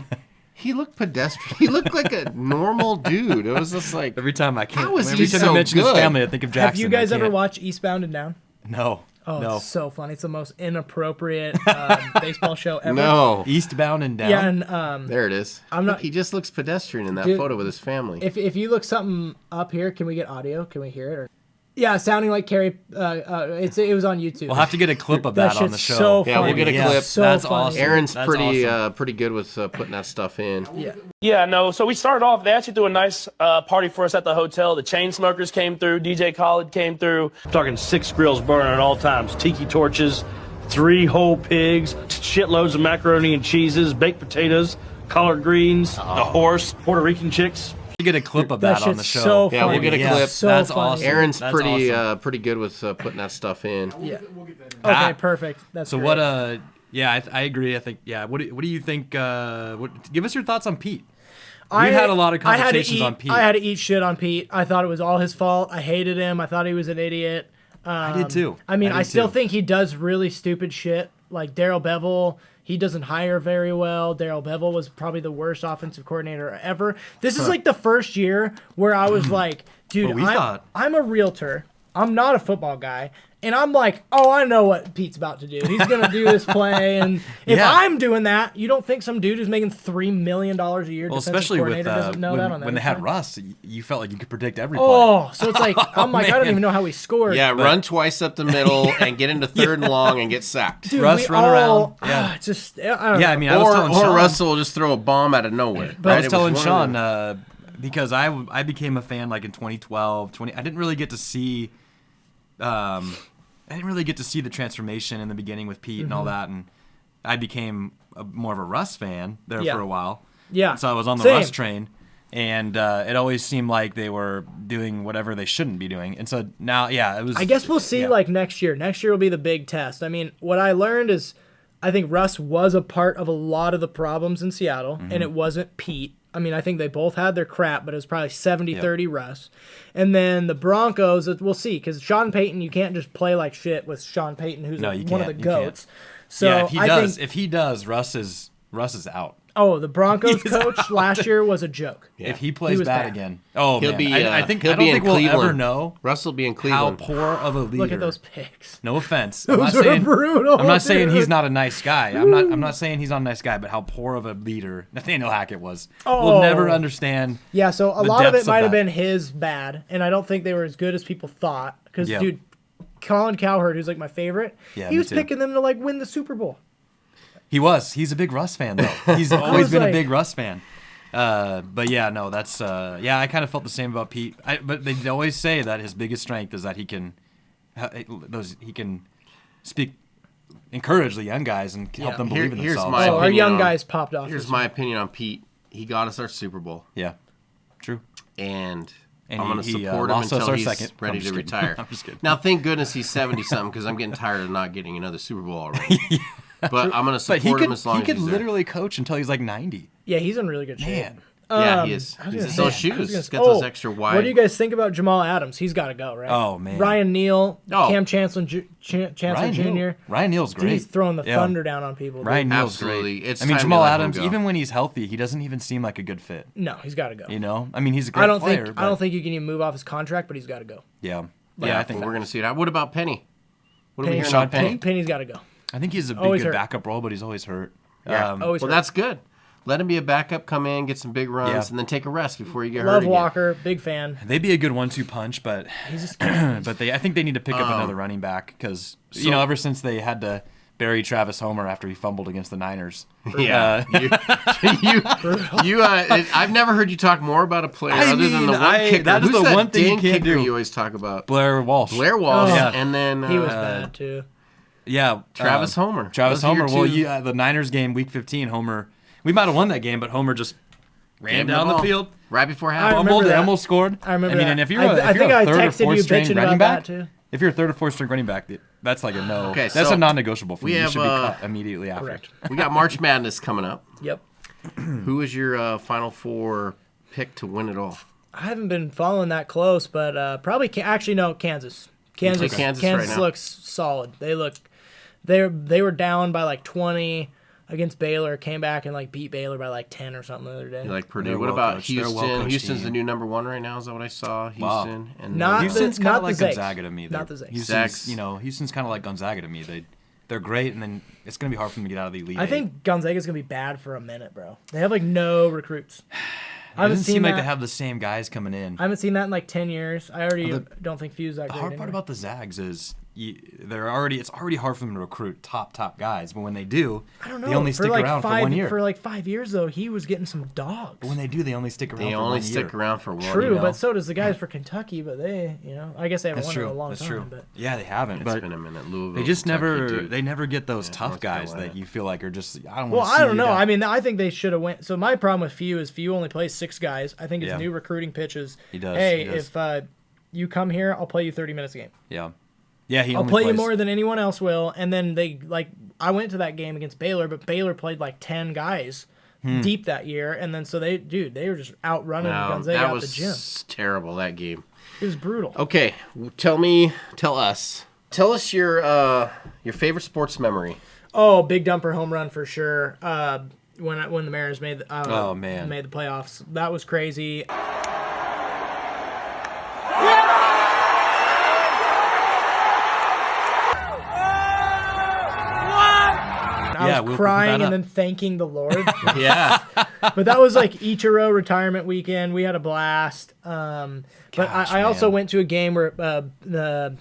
He looked pedestrian. He looked like a normal dude. It was just like, Every time I can't. How is Every he time so I mention his good? family, I think of Jackson. Have you guys I ever can't. watched Eastbound and Down? No. Oh, no. it's so funny. It's the most inappropriate baseball show ever. no. Eastbound and down. Yeah, and There it is. I'm not- Look, he just looks pedestrian in that Dude, photo with his family. if you look something up here, can we get audio? Can we hear it? Or... Yeah, sounding like Carrie. It was on YouTube. We'll have to get a clip of That that on the shit's show. so Yeah, we'll funny. get a clip. So That's funny. awesome. Aaron's That's pretty awesome. pretty good with putting that stuff in. Yeah. Yeah, no. So we started off. They actually threw a nice party for us at the hotel. The Chainsmokers came through. DJ Khaled came through. I'm talking 6 grills burning at all times, tiki torches, 3 whole pigs, shitloads of macaroni and cheeses, baked potatoes, collard greens, a horse, Puerto Rican chicks. To get a clip of That that, on the shit's show. so Yeah, we'll funny. get a clip. So That's funny. awesome. Aaron's That's pretty awesome. pretty good with putting that stuff in. Yeah. Ah. Okay, perfect. That's So great. what? Yeah, I agree. I think. Yeah. What do you think? Give us your thoughts on Pete. We had a lot of conversations on Pete. I had to eat shit on Pete. I thought it was all his fault. I hated him. I thought he was an idiot. I did too. I mean, did I still too. think he does really stupid shit. Like Darrell Bevell, he doesn't hire very well. Darrell Bevell was probably the worst offensive coordinator ever. This is like the first year where I was like, dude, Well, we thought- I'm a realtor. I'm not a football guy. And I'm like, oh, I know what Pete's about to do. He's going to do this play. And if Yeah. I'm doing that, you don't think some dude who's making $3 million a year, Well, defensive especially with coordinator, doesn't know that on when the they had other side? Russ, you felt like you could predict every play. Oh, so it's like, I'm like, I don't man. even know how he scored. Yeah, run twice up the middle and get into third and long and get sacked. Dude, Russ we run all, around. Yeah. It's just, I don't Yeah, know. I mean, I was telling Or Sean. Russell will just throw a bomb out of nowhere. I right? was It telling one or Sean the- because I became a fan like in 2012, I didn't really get to see the transformation in the beginning with Pete and all that, and I became more of a Russ fan there Yeah. for a while. Yeah. So I was on the Same. Russ train, and it always seemed like they were doing whatever they shouldn't be doing. And so now, yeah, it was. I guess we'll see yeah. like next year. Next year will be the big test. I mean, what I learned is I think Russ was a part of a lot of the problems in Seattle, and it wasn't Pete. I mean, I think they both had their crap, but it was probably 70-30 Russ. And then the Broncos, we'll see, because Sean Payton, you can't just play like shit with Sean Payton, who's No, you one of the can't. You can't. GOATs. So yeah, if he I does, think, Russ is out. oh, the Broncos He's coach out. last year was a joke. If he plays was bad bad. again, oh He'll man, be. I think he'll I don't be in think we'll Cleveland. ever know Russell will be in how Cleveland. poor of a leader. Look at those picks. No offense. I'm not Those are saying brutal, I'm not saying dude. he's not a nice guy. I'm not saying he's not a nice guy, but how poor of a leader Nathaniel Hackett was. Oh. We'll never understand. Yeah, so a the lot of depths it might have that. been his bad, and I don't think they were as good as people thought. Because, Yeah. dude, Colin Cowherd, who's like my favorite, Yeah, he me was too. picking them to like win the Super Bowl. He was. He's a big Russ fan though. He's always was been a like- big Russ fan. But yeah, no, that's yeah. I kind of felt the same about Pete. But they always say that his biggest strength is that he can encourage the young guys and help them believe in Here's themselves. my Oh, our opinion young on- guys popped off. Here's this my opinion on Pete. He got us our Super Bowl, Yeah, true. and And I'm going to he, support him lost us until our he's second. ready I'm just to kidding. retire. I'm just kidding. Now, thank goodness he's 70-something because I'm getting tired of not getting another Super Bowl already. But I'm going to But support him as long he as could he's literally coach until he's like 90. Yeah, he's in really good shape. Man. there. Yeah, he is. I was He's gonna those say- I was shoes. gonna- He's got those extra wide. What do you guys think about Jamal Adams? He's got to go, right? Oh, man. Ryan Neal, Oh. Cam Chancellor, Chancellor Jr. Ryan Neal's Dude, great. he's throwing the Yeah. thunder down on people. dude. Ryan Neal's Absolutely. great. It's I mean, time to Jamal let him Adams, go. even when he's healthy, he doesn't even seem like a good fit. No, he's got to go. You know, I mean, he's a great I don't player. think but I don't think you can even move off his contract, but he's got to go. Yeah, Yeah, I think we're going to see it. What about Penny? What are we Penny, hearing on Penny? Penny's got to go. I think he's a big Always good hurt. backup role, but he's always hurt. Yeah. Always Well, hurt. that's good. Let him be a backup, come in, get some big runs, Yeah. and then take a rest before you get hurt Love again. Walker, big fan. They'd be a good 1-2 punch, but He's just I think they need to pick up another running back because ever since they had to bury Travis Homer after he fumbled against the Niners. Yeah, I've never heard you talk more about a player other than the one kicker. That is Who's the one thing you dang can't kicker do. you always talk about? Blair Walsh. Yeah. And then He was bad too. Yeah, Travis Homer. Travis Those are your Homer. two. Well, the Niners game, Week 15. Homer. We might have won that game, but Homer just ran down the ball. field, right before I half. remember fumbled, and that. almost scored. I remember I mean, that. and if you're I think a I third or texted fourth you string bitching running about back, that too. if you're a third or fourth string running back, that's like a no. Okay, that's so a non-negotiable for we me. You have, should be cut immediately after. Correct. We got March Madness coming up. Yep. Who is your Final Four pick to win it all? I haven't been following that close, but probably actually no, Kansas. take Kansas right now. looks solid. They were down by like 20 against Baylor, came back and like beat Baylor by like 10 or something the other day. You like Purdue. They're What well about coached. They're a Houston? well-coached Houston's team. the new number 1 right now. Is that what I saw? Houston. Wow. And Not Houston's the- kind not of like the Zags. Gonzaga to me. Not the Zags. Houston's kind of like Gonzaga to me. They're great, and then it's going to be hard for them to get out of the Elite I Eight. think Gonzaga's gonna be bad for a minute, bro. They have like no recruits. It doesn't seem like they have the same guys coming in. I haven't seen that in like 10 years. I already don't think Few's that The great. hard part anymore. about the Zags is it's already hard for them to recruit top guys, but when they do, I don't know. they only for stick like around for 5 1 year. For like 5 years though, he was getting some dogs. But when they do, they only stick around They for only 1 stick year. around for one. True, you know? but so does the guys for Kentucky. But they, I guess they haven't That's won true. in a long That's time. true. But Yeah, they haven't. It's but been a minute. Louisville. they just Kentucky, they too. never get those tough North guys Carolina. that you feel like are just I don't well, want to see I don't you know. down. I mean, I think they should have went. So my problem with Few is Few only plays 6 guys. I think his Yeah. new recruiting pitch is, He does, hey, he does. if you come here, I'll play you 30 minutes a game. Yeah, he I'll only play you plays- more than anyone else will. And then I went to that game against Baylor, but Baylor played like 10 guys deep that year. And then so they were just outrunning Gonzaga that out was the gym. terrible, that game. It was brutal. Okay, tell us your favorite sports memory. Oh, big dumper home run for sure. When the Mariners made Oh, man. made the playoffs, that was crazy. I was we'll put crying that and up. then thanking the Lord. Yeah. But that was like Ichiro retirement weekend. We had a blast. But Gosh, I also man. went to a game where the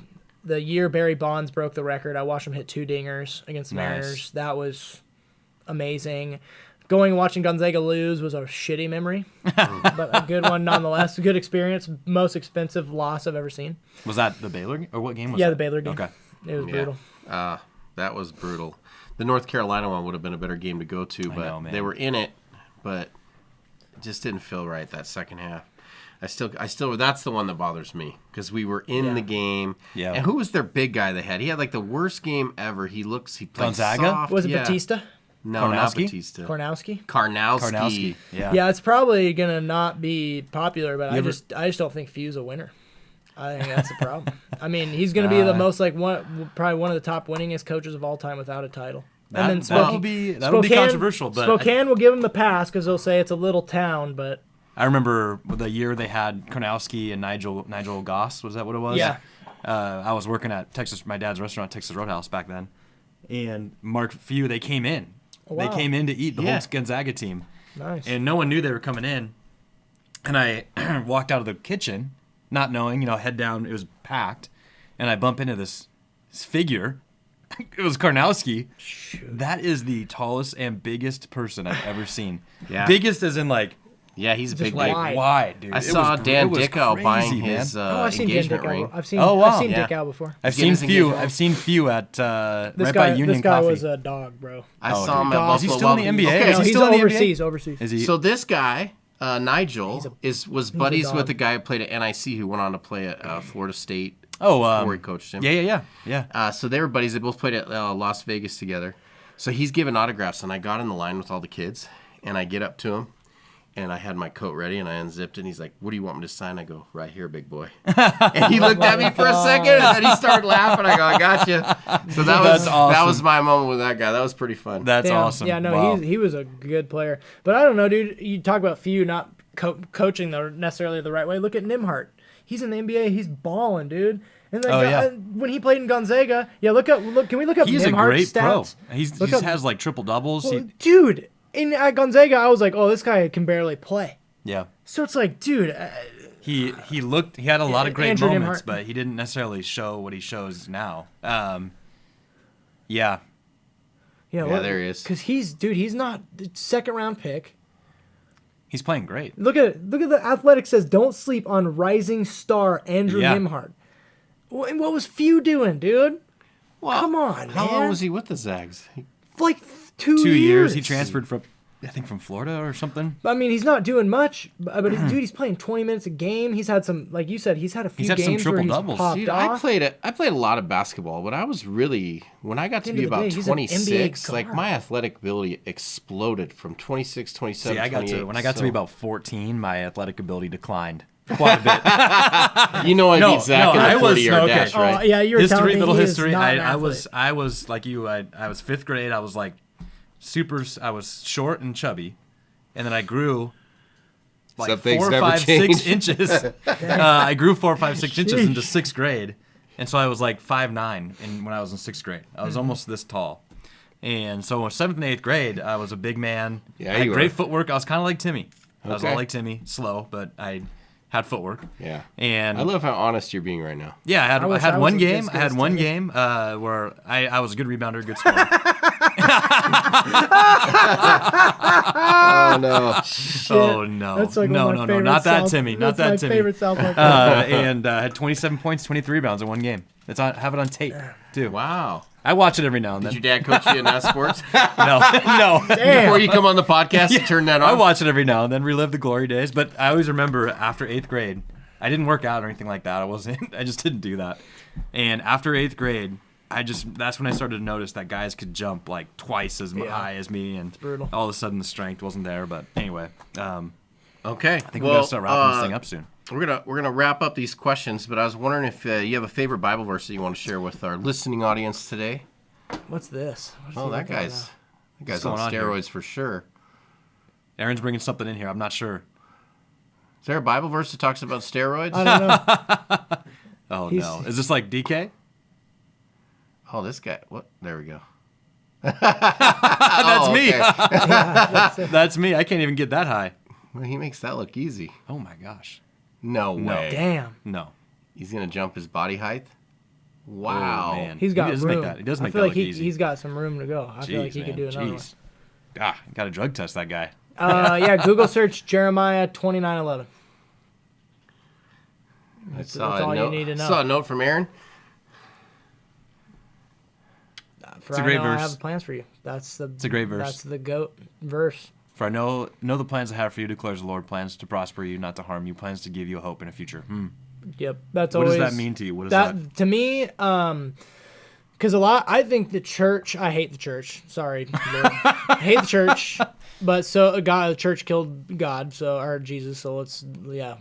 year Barry Bonds broke the record. I watched him hit 2 dingers against the Nice. Mariners. That was amazing. Going and watching Gonzaga lose was a shitty memory, but a good one nonetheless. A good experience. Most expensive loss I've ever seen. Was that the Baylor game? Or what game was Yeah, that? the Baylor game. Okay. It was brutal. That was brutal. The North Carolina one would have been a better game to go to, but know, man. they were in it, but it just didn't feel right that second half. I still that's the one that bothers me because we were in the game. Yeah. And who was their big guy they had? He had like the worst game ever. He played Gonzaga? soft. Was it yeah. Batista? No, not Kornowski? Batista. Karnowski? Karnowski. Yeah. Yeah, it's probably gonna not be popular, but I ever- just don't think Few's a winner. I think that's the problem. I mean, he's gonna be the most probably one of the top winningest coaches of all time without a title. That'll be controversial, but Spokane will give him the pass because they'll say it's a little town, but I remember the year they had Kornowski and Nigel Goss. Was that what it was? Yeah. I was working at my dad's restaurant, Texas Roadhouse, back then, and Mark Few. They came in. Oh, wow. They came in to eat the Yeah. whole Gonzaga team, nice. and no one knew they were coming in. And I walked out of the kitchen, not knowing, head down. It was packed, and I bump into this figure. It was Karnowski. That is the tallest and biggest person I've ever seen. Yeah. Biggest as in like Yeah, he's a big wide. guy. wide, dude. I It saw was Dan it was Dickow crazy, buying man. his I've seen Dan engagement Dickow. ring. I've seen Oh, wow. I've seen Yeah. Dickow before. I've getting seen his few. engagement. I've seen few at This right guy, by Union this guy Coffee. was a dog, bro. I Oh, saw him dude. at Is he Buffalo still in the Wild NBA? Wings. Is No, he he's still in the NBA? overseas. Overseas. Is he? So this guy, Nigel, was buddies dog. with the guy who played at NIC who went on to play at Florida State. Oh, Corey coached him. Yeah. So they were buddies. They both played at Las Vegas together. So he's giving autographs, and I got in the line with all the kids, and I get up to him, and I had my coat ready, and I unzipped it, and he's like, "What do you want me to sign?" I go, "Right here, big boy." And he looked at me for a second, and then he started laughing. I go, "I got you." So That's awesome. that was my moment with that guy. That was pretty fun. That's Damn. awesome. Yeah, no, Wow. he was a good player. But I don't know, dude. You talk about Few not coaching necessarily the right way. Look at Nimhart. He's in the NBA. He's balling, dude. And like, Oh, yeah. when he played in Gonzaga, look. Can we look up He's a Nimhart's great stats? pro. He Look up- has like triple doubles. Well, dude, at Gonzaga, I was like, oh, this guy can barely play. Yeah. So it's like, dude, He had a lot of great Andrew moments, Nimhart. but he didn't necessarily show what he shows now. Yeah. Yeah, there he is. Because he's not second round pick. He's playing great. Look at the Athletic says don't sleep on rising star Andrew Yeah. Nimhart. What was Few doing, dude? Well, Come on, how man. long was he with the Zags? Like 2 2 years. years. He transferred from, I think, from Florida or something. I mean, he's not doing much, but he's playing 20 minutes a game. He's had some, like you said, he's had a few had some games where he's triple-doubles. popped Dude, off. I played a lot of basketball, but I was really, when I got to End be of the about day, he's an NBA 26, like guard. my athletic ability exploded from 26, 27, See, I got 28. to when I got to be about 14, my athletic ability declined quite a bit. You know I beat Zach in the I was 40-yard okay. dash, right? Oh, yeah, you were telling me little he is history. not an I was athlete. like you. I was 5th grade. I was like I was short and chubby, and then I grew like Some things 4, never 5, 6 change. inches. I grew 4, 5, 6 inches into Sheesh. 6th grade, and so I was like 5'9", and when I was in 6th grade, I was almost this tall. And so in 7th and 8th grade, I was a big man. Yeah, I had you great were. footwork. I was kind of like Timmy. I was Okay. all like Timmy, slow, but I had footwork. Yeah. And I love how honest you're being right now. yeah, I wish had I one was game. as I good had as one Timmy. game where I was a good rebounder, good scorer. Oh, no. Oh no! That's like no, one of my no, favorite not that South- Timmy, not that's that my Timmy. favorite South Park. And had 27 points, 23 rebounds in one game. It's on. Have it on tape too. Wow. I watch it every now and Did then. your dad coach you in that sports? No, no. Before you come on the podcast, you turn that on? I watch it every now and then, relive the glory days. But I always remember after 8th grade, I didn't work out or anything like that. I just didn't do that. And after 8th grade, that's when I started to notice that guys could jump like twice as high as me, and brutal. all of a sudden the strength wasn't there. But anyway, Okay. I think we're gonna start wrapping this thing up soon. We're gonna wrap up these questions, but I was wondering if you have a favorite Bible verse that you want to share with our listening audience today. What's this? What's Oh, he that looking at guy's What's on going on here? steroids for sure. Aaron's bringing something in here. I'm not sure. Is there a Bible verse that talks about steroids? now? I don't know. Oh He's- no! Is this like DK? Oh, this guy. What? There we go. That's me. Okay. That's me. I can't even get that high. Well, he makes that look easy. Oh my gosh. No way. Damn. No. He's gonna jump his body height. Wow. Oh, man. He's got he does room. Make that. He does I make feel that like look easy. he's got some room to go. I feel like he Jeez, could do man. another one. Jeez. Got to drug test that guy. Yeah, Google search Jeremiah 29:11. I That's saw all a you note. need to know. Saw a note from Aaron. For It's a I great know I verse. have plans for you. It's a great verse. That's the goat verse. For I know the plans I have for you, declares the Lord, plans to prosper you, not to harm you, plans to give you a hope and a future. Yep, that's What always. does that mean to you? What is that? To me, because I think the church. I hate the church. Sorry, Lord. I hate the church. But the church killed God, or Jesus. So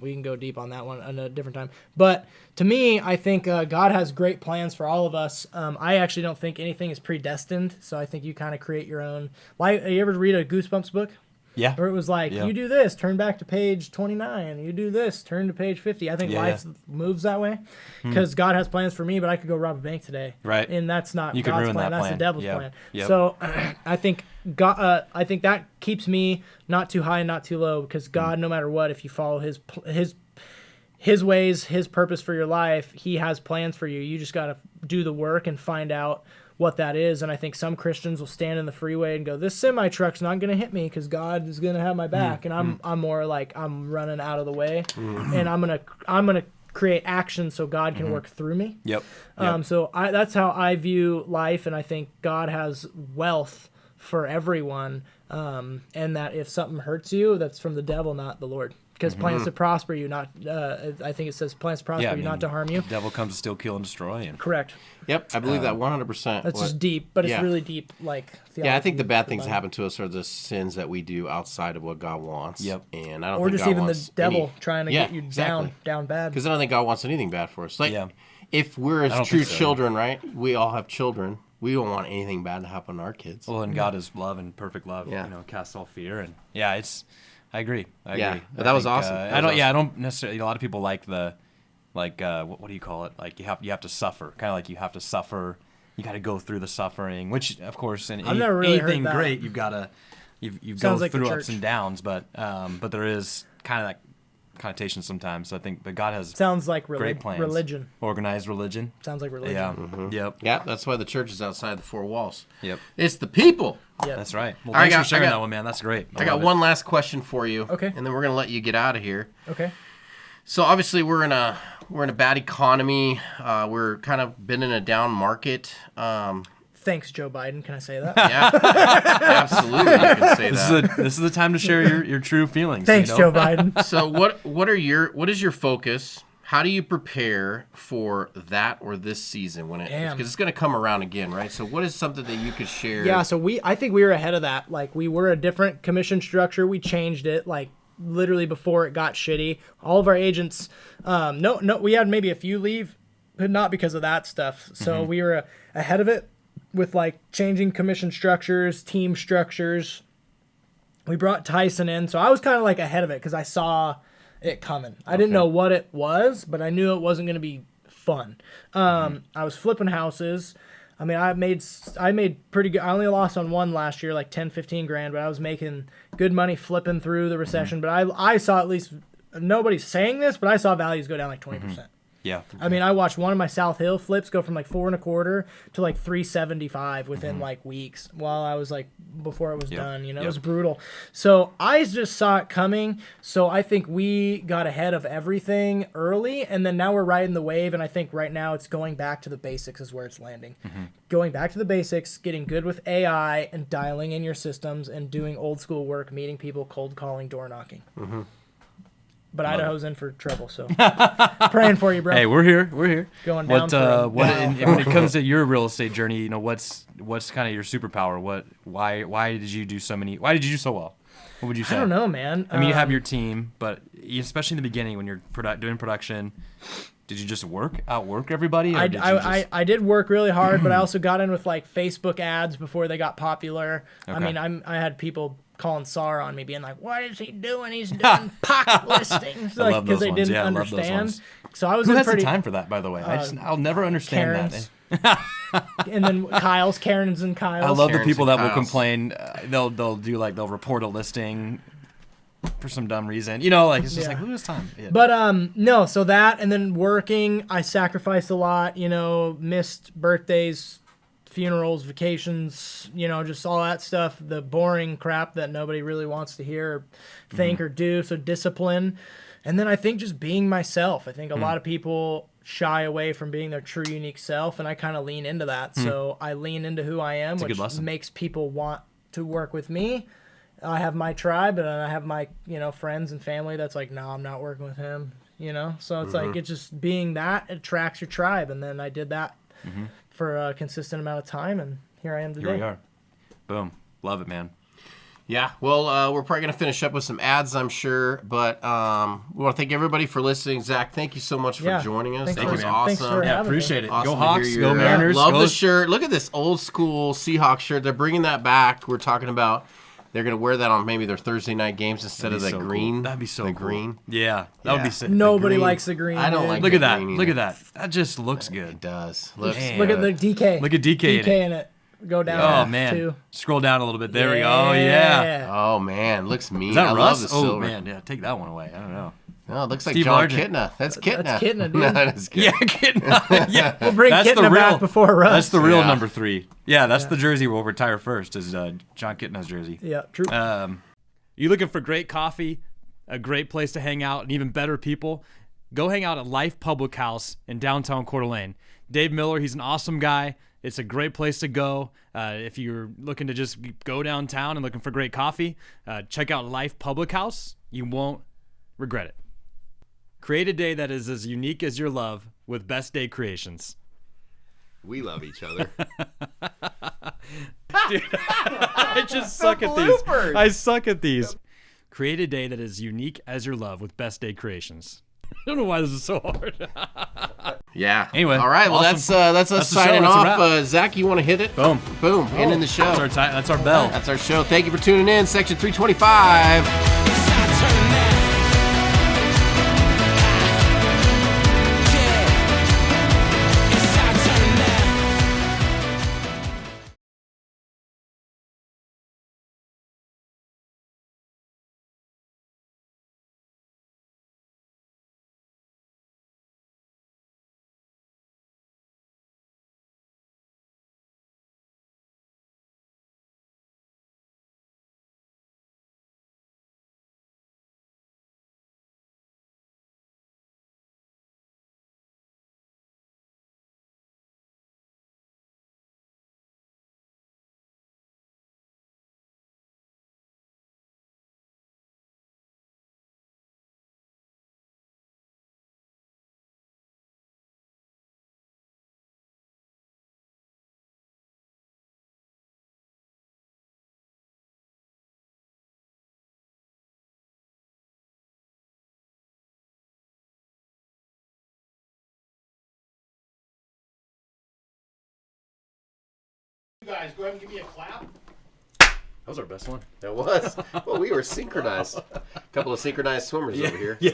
we can go deep on that one at a different time. But to me, I think God has great plans for all of us. I actually don't think anything is predestined. So I think you kind of create your own. Like, you ever read a Goosebumps book? Yeah. Where it was like, Yeah. you do this, turn back to page 29. You do this, turn to page 50. I think Yeah, life moves that way because God has plans for me, but I could go rob a bank today. Right. And that's not You could God's ruin plan. that That's the plan. devil's Yep. plan. Yep. So I think God, I think that keeps me not too high and not too low because God, no matter what, if you follow his ways, his purpose for your life, he has plans for you. You just got to do the work and find out what that is. And I think some Christians will stand in the freeway and go, this semi truck's not going to hit me because God is going to have my back. And I'm more like, I'm running out of the way and I'm going to create action so God can work through me. Yep. So that's how I view life. And I think God has wealth for everyone. And that if something hurts you, that's from the devil, not the Lord. Because plans to prosper you, not. I think it says plans to prosper you, not to harm you. The devil comes to steal, kill, and destroy. And Correct. Yep, I believe that 100%. That's just deep, but it's yeah. really deep. Like Yeah, I think the theology bad of things that Bible. happen to us are the sins that we do outside of what God wants. Yep. And I don't Or think just God even the wants devil trying to get you exactly. down bad. Because I don't think God wants anything bad for us. Like, Yeah. if we're I as don't true think so. children, right? We all have children. We don't want anything bad to happen to our kids. well, and God is love and perfect love. Yeah. Casts all fear. And yeah, I agree. I Yeah, agree. that was awesome. That I don't. was Yeah, I don't necessarily. A lot of people like what do you call it? Like you have to suffer. Kind of like you have to suffer. You got to go through the suffering, which of course in I've never really heard anything that. great, you've got to you go Sounds like the through church. ups and downs. But there is kind of connotations sometimes. So I think, but God has Sounds like great plans. religion. Organized religion. Sounds like religion. Yeah. Yep. Yeah, that's why the church is outside the four walls. Yep. It's the people. Yep. That's right. Well, All right, thanks for sharing I got- that one, man. That's great. I got love it. one last question for you. Okay. And then we're gonna let you get out of here. Okay. So obviously we're in a bad economy. We're kind of been in a down market. Thanks, Joe Biden. Can I say that? Yeah, absolutely. You can say that. This is the time to share your true feelings. Thanks, you know? Joe Biden. So what is your focus? How do you prepare for that or this season when Damn. because it's going to come around again, right? So what is something that you could share? Yeah, so I think we were ahead of that. Like, we were a different commission structure. We changed it, like, literally before it got shitty. All of our agents, we had maybe a few leave, but not because of that stuff. So we were ahead of it with, like, changing commission structures, team structures. We brought Tyson in, so I was kind of, like, ahead of it because I saw it coming. I didn't know what it was, but I knew it wasn't going to be fun. I was flipping houses. I mean, I made pretty good. I only lost on one last year, like 10, 15 grand, but I was making good money flipping through the recession. But I saw, at least, nobody's saying this, but I saw values go down like 20%. Yeah. I mean, I watched one of my South Hill flips go from like 4.25 to like 375 within like weeks while I was like, before it was done, you know, it was brutal. So I just saw it coming. So I think we got ahead of everything early, and then now we're riding the wave. And I think right now it's going back to the basics is where it's landing. Going back to the basics, getting good with AI and dialing in your systems and doing old school work, meeting people, cold calling, door knocking. But Idaho's in for trouble, so praying for you, bro. Hey, we're here. Going down for a What while. and when it comes to your real estate journey, you know, what's kind of your superpower? Why did you do so well? What would you say? I don't know, man. I mean, you have your team, but especially in the beginning when you're doing production, did you just outwork everybody? Or I did work really hard, but I also got in with like Facebook ads before they got popular. I Okay. mean, I had people calling SAR on me, being like, "What is he doing? He's doing pocket listings," I like love because those they ones. didn't Yeah, I love those understand. ones. So I was Who in has pretty. the time for that, by the way? I'll never understand Karens. that. And then Karens and Kyles. I love the Karens people and that will Kyles. complain. They'll report a listing for some dumb reason. You know, like it's just Yeah. like who has time? Yeah. But no, so that and then working, I sacrificed a lot, you know, missed birthdays, funerals, vacations, you know, just all that stuff, the boring crap that nobody really wants to hear or think or do. So discipline. And then I think just being myself. I think a lot of people shy away from being their true unique self, and I kind of lean into that. So I lean into who I am, a good which lesson. makes people want to work with me. I have my tribe, and I have my, you know, friends and family that's like, no, I'm not working with him, you know? So it's like, it's just being that attracts your tribe. And then I did that for a consistent amount of time, and here I am today. Here we are. Boom. Love it, man. Yeah, well, we're probably going to finish up with some ads, I'm sure. But we want to thank everybody for listening. Zach, thank you so much for Yeah. joining us. Thanks That for- was thanks awesome. for Yeah, having appreciate me. it. Awesome Go to Hawks. hear Go your- Mariners. Love go the shirt. Look at this old school Seahawks shirt. They're bringing that back. We're talking about they're going to wear that on maybe their Thursday night games instead of the so cool. green. That'd be so the cool. green. Yeah, that would Yeah. be sick. Nobody green. likes the green. I don't dude. like Look the at that. green Look either. at that. That just looks It good. does. Looks Man. Look at the DK. Look at DK in it. in it. Go down. Oh man. Too. Scroll down a little bit. There we go. Oh yeah. Oh man, looks mean. Is that I love Russ? the Oh silver. man, yeah. Take that one away. I don't know. No, it looks like Steve John Largent. Kitna. That's Kitna. That's Kitna, dude. No, that's good. Yeah, Kitna. Yeah. We'll bring That's the Kitna back real- before Russ. That's the real Yeah. number 3. Yeah, that's the jersey we'll retire first. Is John Kitna's jersey. Yeah, true. You looking for great coffee, a great place to hang out, and even better people? Go hang out at Life Public House in downtown Coeur d'Alene. Dave Miller, he's an awesome guy. It's a great place to go. If you're looking to just go downtown and looking for great coffee, check out Life Public House. You won't regret it. Create a day that is as unique as your love with Best Day Creations. We love each other. I just suck at these. I suck at these. Create a day that is unique as your love with Best Day Creations. I don't know why this is so hard. Yeah. Anyway, all right. Well, awesome. that's us That's the show. signing That's a off. wrap. Zach, you want to hit it? Boom. Boom. Ending the show. That's our bell. That's our show. Thank you for tuning in. Section 325. You guys, go ahead and give me a clap. That was our best one. That was. Well, we were synchronized. A couple of synchronized swimmers over here. Yeah.